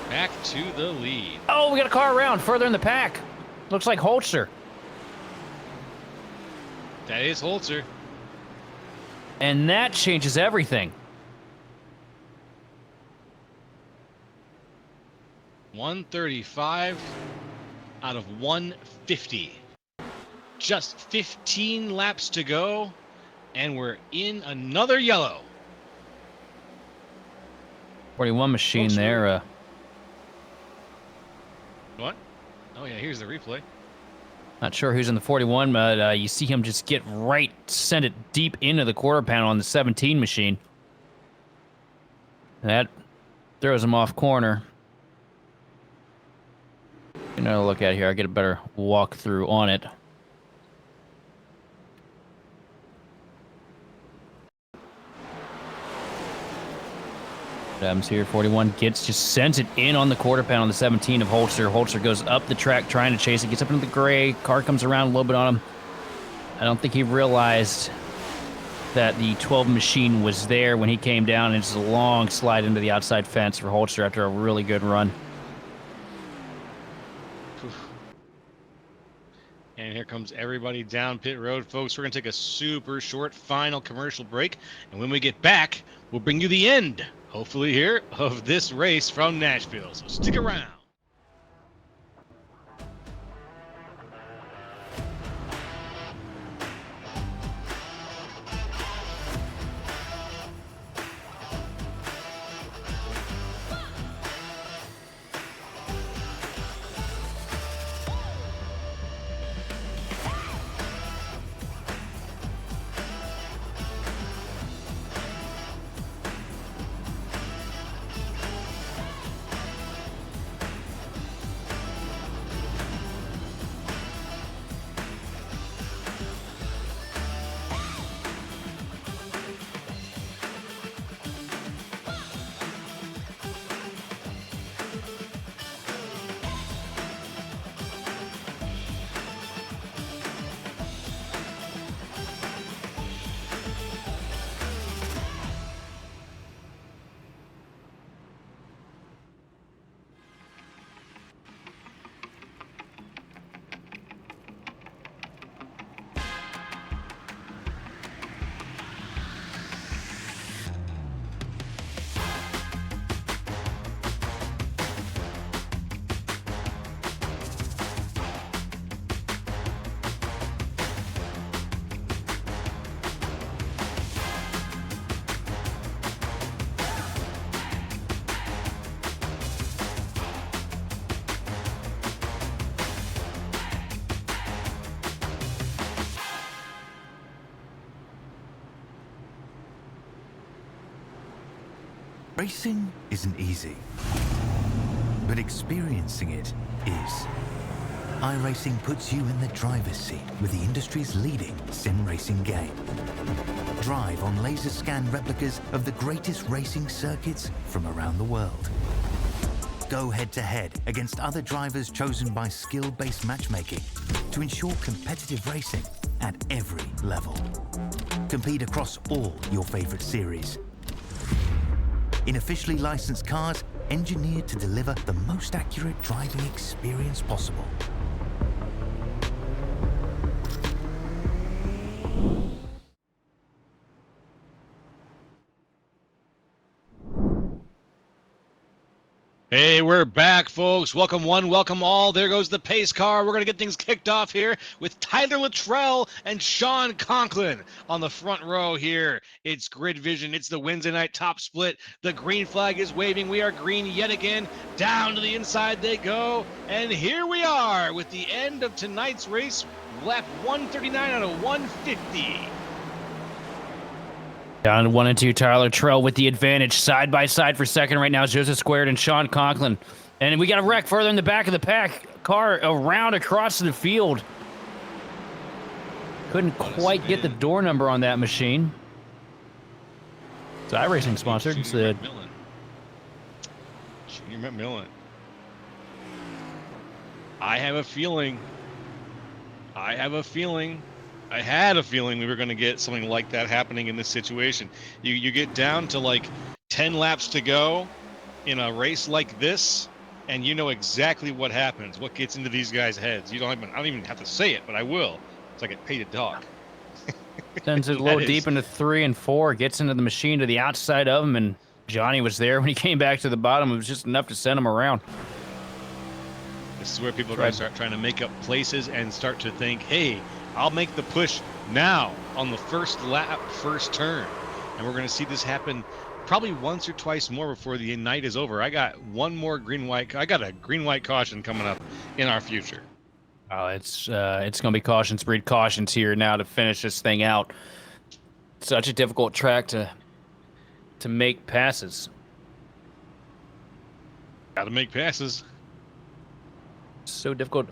[SPEAKER 1] Back to the lead.
[SPEAKER 2] Oh, we got a car around further in the pack. Looks like Holzer.
[SPEAKER 1] That is Holzer.
[SPEAKER 2] And that changes everything.
[SPEAKER 1] 135 out of 150. Just 15 laps to go, and we're in another yellow.
[SPEAKER 2] 41 machine there.
[SPEAKER 1] What? Oh, yeah, here's the replay.
[SPEAKER 2] Not sure who's in the 41, but you see him just send it deep into the quarter panel on the 17 machine. That throws him off corner. Another look at here. I get a better walkthrough on it. Adams here, 41 sends it in on the quarter panel on the 17 of Holzer. Holzer goes up the track trying to chase it, gets up into the gray. Car comes around a little bit on him. I don't think he realized that the 12 machine was there when he came down, and it's a long slide into the outside fence for Holzer after a really good run.
[SPEAKER 1] And here comes everybody down pit road, folks. We're going to take a super short final commercial break. And when we get back, we'll bring you the end hopefully here, of this race from Nashville. So stick around.
[SPEAKER 3] Racing isn't easy, but experiencing it is. iRacing puts you in the driver's seat with the industry's leading sim racing game. Drive on laser scan replicas of the greatest racing circuits from around the world. Go head-to-head against other drivers chosen by skill-based matchmaking to ensure competitive racing at every level. Compete across all your favorite series. In officially licensed cars, engineered to deliver the most accurate driving experience possible.
[SPEAKER 1] Hey, we're back, folks. Welcome one, welcome all. There goes the pace car. We're going to get things kicked off here with Tyler Luttrell and Sean Conklin on the front row here. It's Grid Vision. It's the Wednesday night top split. The green flag is waving. We are green yet again. Down to the inside they go. And here we are with the end of tonight's race. Lap 139 out of 150.
[SPEAKER 2] Down to 1 and 2, Tyler Luttrell with the advantage. Side by side for second right now is Joseph Squared and Sean Conklin. And we got a wreck further in the back of the pack. Car around across the field. Couldn't quite get the door number on that machine. It's iRacing sponsored. It's the
[SPEAKER 1] Junior Macmillan. I had a feeling we were going to get something like that happening in this situation. You get down to like 10 laps to go in a race like this, and you know exactly what happens, what gets into these guys' heads. I don't even have to say it, but I will. So I get paid to talk.
[SPEAKER 2] Sends it a little deep into 3 and 4, gets into the machine to the outside of him, and Johnny was there when he came back to the bottom. It was just enough to send him around.
[SPEAKER 1] This is where people are going to start trying to make up places and start to think, hey, I'll make the push now on the first lap, first turn. And we're going to see this happen probably once or twice more before the night is over. I got one more green-white. I got a green-white caution coming up in our future.
[SPEAKER 2] Oh, it's going to be cautions breed cautions here now to finish this thing out. Such a difficult track to make passes.
[SPEAKER 1] Got to make passes.
[SPEAKER 2] So difficult.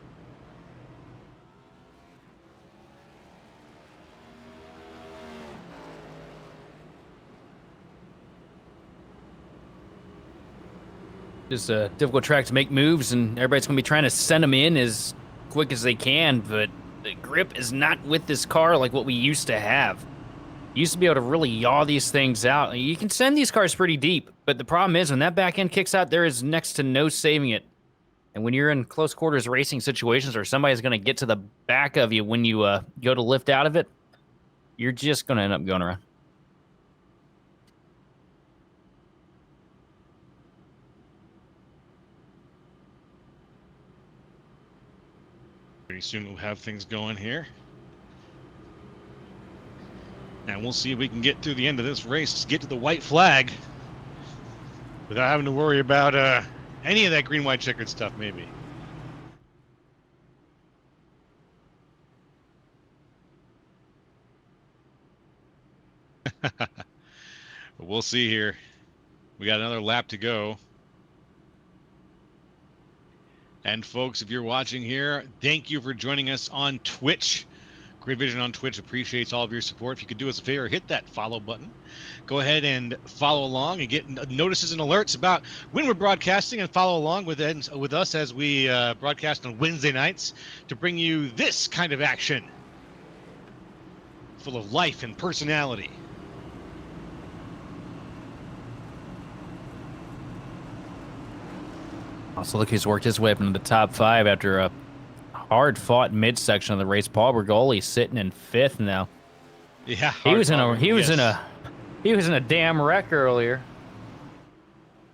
[SPEAKER 2] Just a difficult track to make moves, and everybody's going to be trying to send them in as quick as they can, but the grip is not with this car like what we used to have. You used to be able to really yaw these things out. You can send these cars pretty deep, but the problem is when that back end kicks out, there is next to no saving it. And when you're in close quarters racing situations where somebody's going to get to the back of you when you go to lift out of it, you're just going to end up going around.
[SPEAKER 1] Pretty soon we'll have things going here. And we'll see if we can get through the end of this race, get to the white flag, without having to worry about any of that green, white, checkered stuff, maybe. We'll see here. We got another lap to go. And folks, if you're watching here, thank you for joining us on Twitch. Grid Vision on Twitch appreciates all of your support. If you could do us a favor, hit that follow button. Go ahead and follow along and get notices and alerts about when we're broadcasting, and follow along with us as we broadcast on Wednesday nights to bring you this kind of action full of life and personality.
[SPEAKER 2] Also, look who's worked his way up into the top 5 after a hard-fought midsection of the race. Paul Bergoli sitting in 5th now.
[SPEAKER 1] Yeah,
[SPEAKER 2] he was in a damn wreck earlier.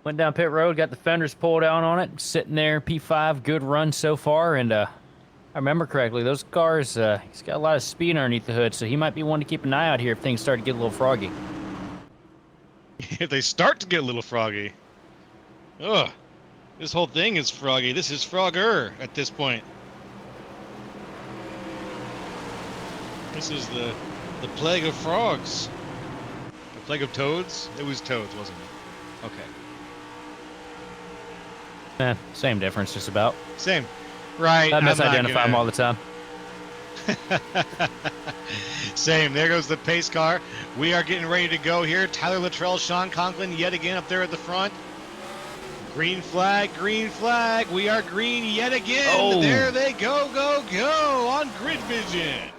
[SPEAKER 2] Went down pit road, got the fenders pulled out on it, sitting there. P5, good run so far, and I remember correctly, those cars. He's got a lot of speed underneath the hood, so he might be one to keep an eye out here if things start to get a little froggy.
[SPEAKER 1] If they start to get a little froggy, ugh. This whole thing is froggy. This is Frogger at this point. This is the plague of frogs. The plague of toads? It was toads, wasn't it? Okay.
[SPEAKER 2] Same difference, just about.
[SPEAKER 1] Same. Right.
[SPEAKER 2] I misidentify them all the time.
[SPEAKER 1] Same. There goes the pace car. We are getting ready to go here. Tyler Luttrell, Sean Conklin yet again up there at the front. Green flag, green flag. We are green yet again.
[SPEAKER 2] Oh.
[SPEAKER 1] There they go, go on Grid Vision.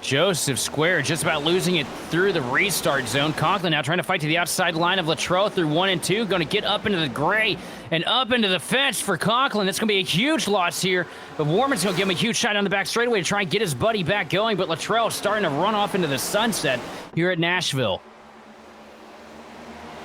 [SPEAKER 2] Joseph Square just about losing it through the restart zone. Conklin now trying to fight to the outside line of Luttrell through 1 and 2. Going to get up into the gray and up into the fence for Conklin. That's going to be a huge loss here. But Warman's going to give him a huge shot on the back straightaway to try and get his buddy back going. But Luttrell starting to run off into the sunset here at Nashville.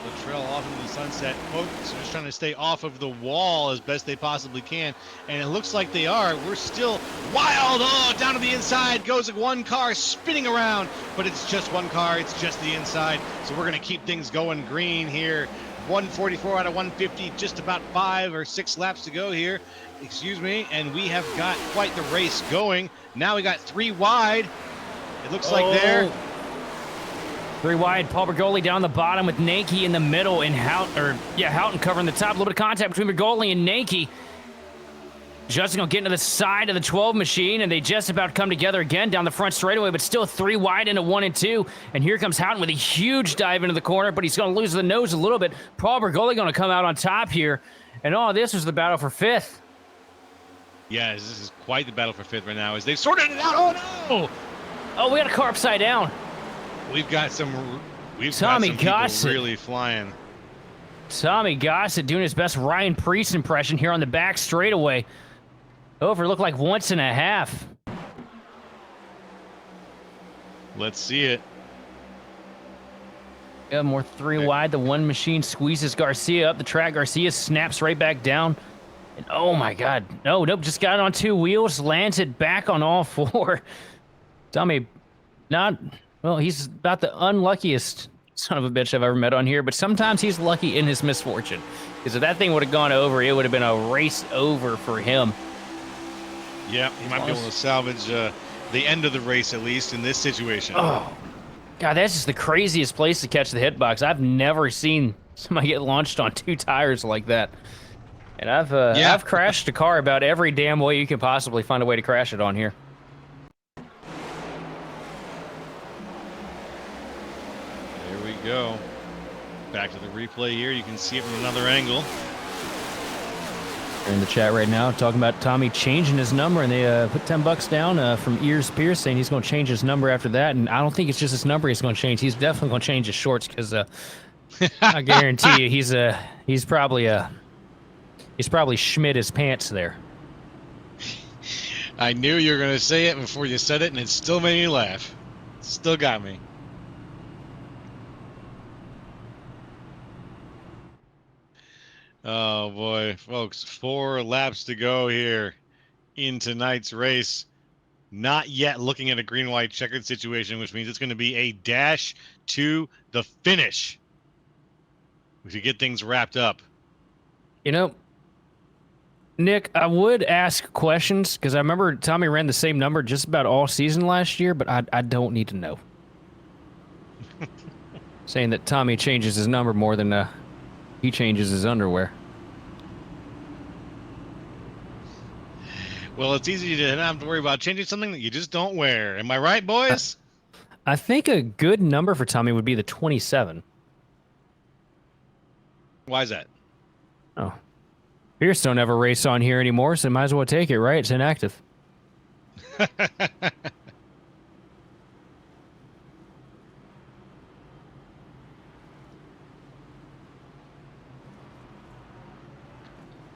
[SPEAKER 1] Luttrell off into the sunset. Folks are just trying to stay off of the wall as best they possibly can, and it looks like they are. We're still wild. Oh, down to the inside goes one car spinning around, but it's just one car. It's just the inside, so we're going to keep things going green here. 144 out of 150, just about 5 or 6 laps to go here. Excuse me, and we have got quite the race going. Now we got 3 wide. It looks like there.
[SPEAKER 2] 3 wide, Paul Bergoli down the bottom with Nanke in the middle, and Houghton covering the top. A little bit of contact between Bergoli and Nanke. Justin gonna get into the side of the 12 machine, and they just about come together again down the front straightaway, but still 3 wide into 1 and 2. And here comes Houghton with a huge dive into the corner, but he's gonna lose the nose a little bit. Paul Bergoli gonna come out on top here, and all this was the battle for 5th.
[SPEAKER 1] Yeah, this is quite the battle for 5th right now as they've sorted it out. Oh no!
[SPEAKER 2] Oh, we got a car upside down.
[SPEAKER 1] We've got some
[SPEAKER 2] Tommy Gossett
[SPEAKER 1] really flying.
[SPEAKER 2] Tommy Gossett doing his best Ryan Priest impression here on the back straightaway. Over looked like once and a half.
[SPEAKER 1] Let's see it.
[SPEAKER 2] Yeah, more 3 wide. The 1 machine squeezes Garcia up the track. Garcia snaps right back down. And oh my God. Nope, just got it on 2 wheels, lands it back on all 4. Tommy, well, he's about the unluckiest son of a bitch I've ever met on here, but sometimes he's lucky in his misfortune. Because if that thing would have gone over, it would have been a race over for him.
[SPEAKER 1] Yeah, he might be able to salvage the end of the race, at least in this situation.
[SPEAKER 2] Oh, God, that's just the craziest place to catch the hitbox. I've never seen somebody get launched on 2 tires like that. And I've crashed a car about every damn way you can possibly find a way to crash it on here.
[SPEAKER 1] Go back to the replay here. You can see it from another angle.
[SPEAKER 2] They're in the chat right now talking about Tommy changing his number, and they put $10 down from Ears Pierce saying he's going to change his number after that. And I don't think it's just his number he's going to change. He's definitely going to change his shorts because I guarantee you he's probably Schmidt his pants there.
[SPEAKER 1] I knew you were going to say it before you said it, and it still made me laugh. Still got me. Oh boy, folks, 4 laps to go here. in tonight's race. Not yet looking at a green-white checkered situation, which means it's going to be a dash to the finish. We should get things wrapped up.
[SPEAKER 2] You know, Nick, I would ask questions because I remember Tommy ran the same number just about all season last year, but I don't need to know. Saying that Tommy changes his number more than he changes his underwear.
[SPEAKER 1] Well, it's easy to not have to worry about changing something that you just don't wear. Am I right, boys?
[SPEAKER 2] I think a good number for Tommy would be the 27.
[SPEAKER 1] Why is that?
[SPEAKER 2] Oh. Pierce don't have a race on here anymore, so might as well take it, right? It's inactive.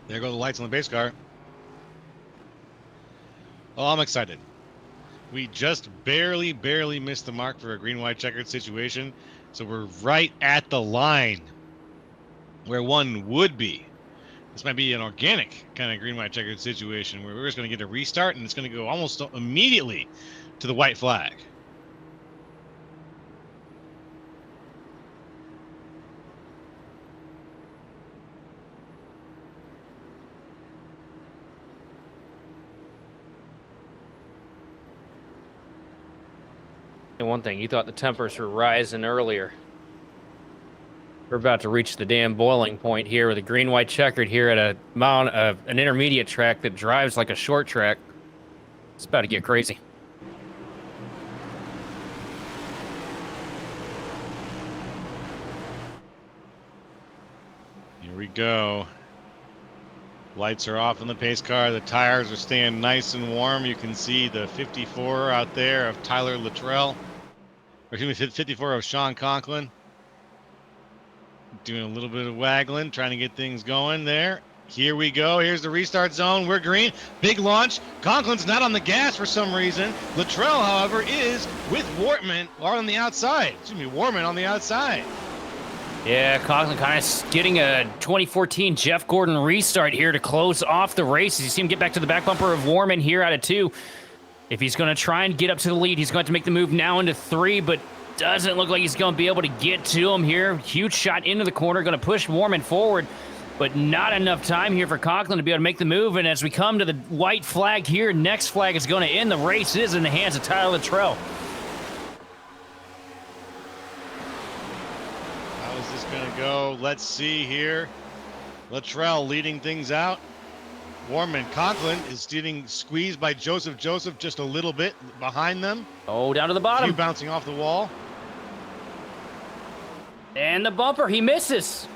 [SPEAKER 1] There go the lights on the base car. Oh, I'm excited. We just barely missed the mark for a green-white checkered situation. So we're right at the line where one would be. This might be an organic kind of green-white checkered situation where we're just going to get a restart and it's going to go almost immediately to the white flag.
[SPEAKER 2] And one thing, you thought the tempers were rising earlier. We're about to reach the damn boiling point here with a green-white checkered here at an intermediate track that drives like a short track. It's about to get crazy.
[SPEAKER 1] Here we go. Lights are off on the pace car. The tires are staying nice and warm. You can see the 54 out there of Tyler Luttrell. Or excuse me, 54 of Sean Conklin. Doing a little bit of waggling, trying to get things going there. Here we go. Here's the restart zone. We're green. Big launch. Conklin's not on the gas for some reason. Luttrell, however, is with Wortman or on the outside. Excuse me, Warman on the outside.
[SPEAKER 2] Yeah, Conklin kind of getting a 2014 Jeff Gordon restart here to close off the race. As you see him get back to the back bumper of Warman here out of 2. If he's going to try and get up to the lead, he's going to make the move now into 3, but doesn't look like he's going to be able to get to him here. Huge shot into the corner, going to push Warman forward, but not enough time here for Conklin to be able to make the move. And as we come to the white flag here, next flag is going to end the race. It is in the hands of Tyler Luttrell.
[SPEAKER 1] How is this going to go? Let's see here. Luttrell leading things out. Warman. Conklin is getting squeezed by Joseph just a little bit behind them.
[SPEAKER 2] Oh, down to the bottom.
[SPEAKER 1] Bouncing off the wall.
[SPEAKER 2] And the bumper, he misses.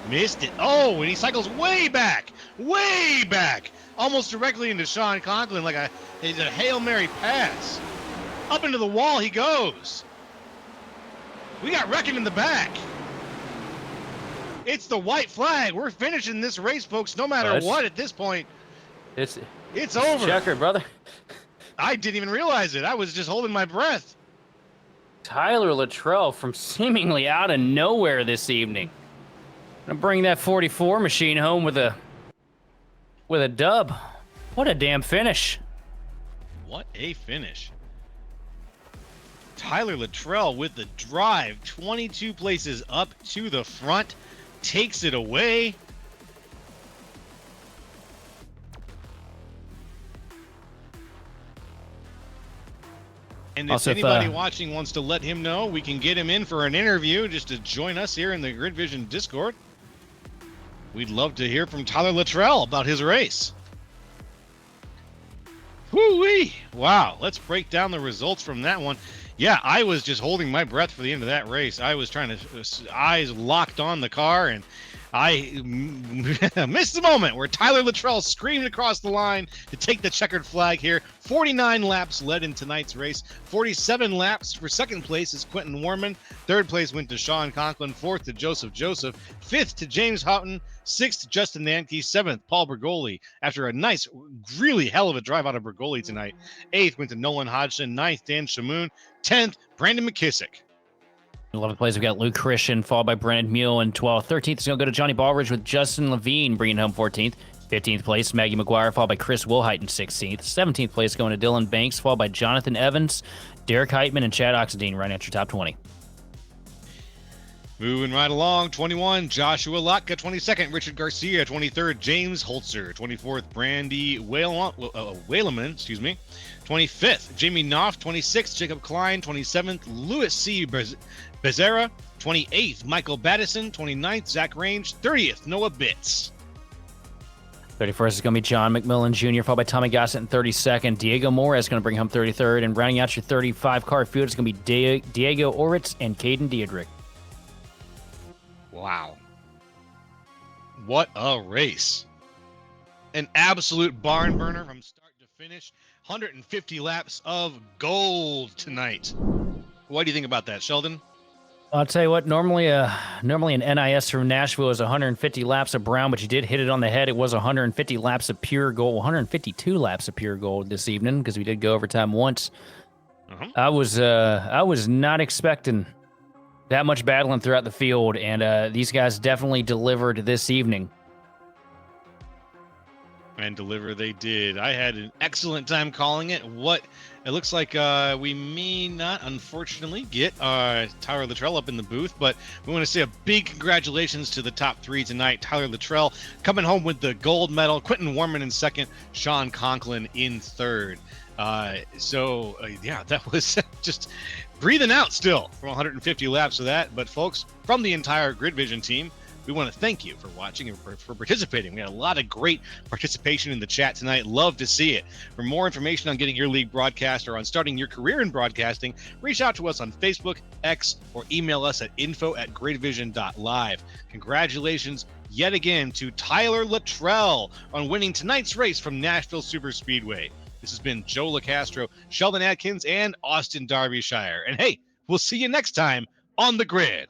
[SPEAKER 1] Missed it. Oh, and he cycles way back. Almost directly into Sean Conklin like a Hail Mary pass. Up into the wall he goes. We got wrecking in the back. It's the white flag. We're finishing this race, folks, no matter what at this point.
[SPEAKER 2] It's
[SPEAKER 1] over.
[SPEAKER 2] Checkered, brother.
[SPEAKER 1] I didn't even realize it. I was just holding my breath.
[SPEAKER 2] Tyler Luttrell from seemingly out of nowhere this evening. Gonna bring that 44 machine home with a dub. What a damn finish.
[SPEAKER 1] What a finish. Tyler Luttrell with the drive, 22 places up to the front. Takes it away. And if anybody watching wants to let him know, we can get him in for an interview just to join us here in the Grid Vision Discord. We'd love to hear from Tyler Luttrell about his race. Woo-wee! Wow, let's break down the results from that one. Yeah, I was just holding my breath for the end of that race. I was trying to, eyes locked on the car, and I missed the moment where Tyler Luttrell screamed across the line to take the checkered flag here. 49 laps led in tonight's race. 47 laps for second place is Quentin Warman. Third place went to Sean Conklin. Fourth to Joseph. Fifth to James Houghton. Sixth, Justin Nanke. Seventh, Paul Bergoli. After a nice, really hell of a drive out of Bergoli tonight. Eighth went to Nolan Hodgson. Ninth, Dan Shamoon. 10th, Brandon McKissick.
[SPEAKER 2] 11th place, we've got Luke Christian, followed by Brandon Mule in 12th. 13th is going to go to Johnny Ballridge with Justin Levine bringing home 14th. 15th place, Maggie McGuire, followed by Chris Wilhite in 16th. 17th place going to Dylan Banks, followed by Jonathan Evans, Derek Heitman, and Chad Oxendine right at your top 20.
[SPEAKER 1] Moving right along, 21, Joshua Lotka, 22nd, Richard Garcia, 23rd, James Holzer, 24th, Brandy Whaleman, 25th, Jamie Knopf, 26th, Jacob Klein, 27th, Louis C. Becerra, 28th, Michael Battison, 29th, Zach Range, 30th, Noah Bitts.
[SPEAKER 2] 31st is going to be John McMillan Jr., followed by Tommy Gossett in 32nd. Diego Moore is going to bring home 33rd. And rounding out your 35-car field is going to be Diego Oritz and Caden Diedrich.
[SPEAKER 1] Wow. What a race. An absolute barn burner from start to finish. 150 laps of gold tonight. What do you think about that, Sheldon?
[SPEAKER 2] I'll tell you what, normally an NiS from Nashville is 150 laps of brown, but you did hit it on the head. It was 150 laps of pure gold, 152 laps of pure gold this evening, because we did go overtime once. I was not expecting that much battling throughout the field, and these guys definitely delivered this evening.
[SPEAKER 1] And deliver they did. I had an excellent time calling it. It looks like we may not, unfortunately, get Tyler Luttrell up in the booth, but we want to say a big congratulations to the top three tonight. Tyler Luttrell coming home with the gold medal, Quentin Warman in second, Sean Conklin in third. Yeah, that was just breathing out still from 150 laps of that. But folks, from the entire Grid Vision team, we want to thank you for watching and for participating. We had a lot of great participation in the chat tonight. Love to see it. For more information on getting your league broadcast or on starting your career in broadcasting, reach out to us on Facebook, X, or email us at info@gridvision.live. Congratulations yet again to Tyler Luttrell on winning tonight's race from Nashville Superspeedway. This has been Joe LaCastro, Sheldon Atkins, and Austin Darbyshire. And hey, we'll see you next time on the grid.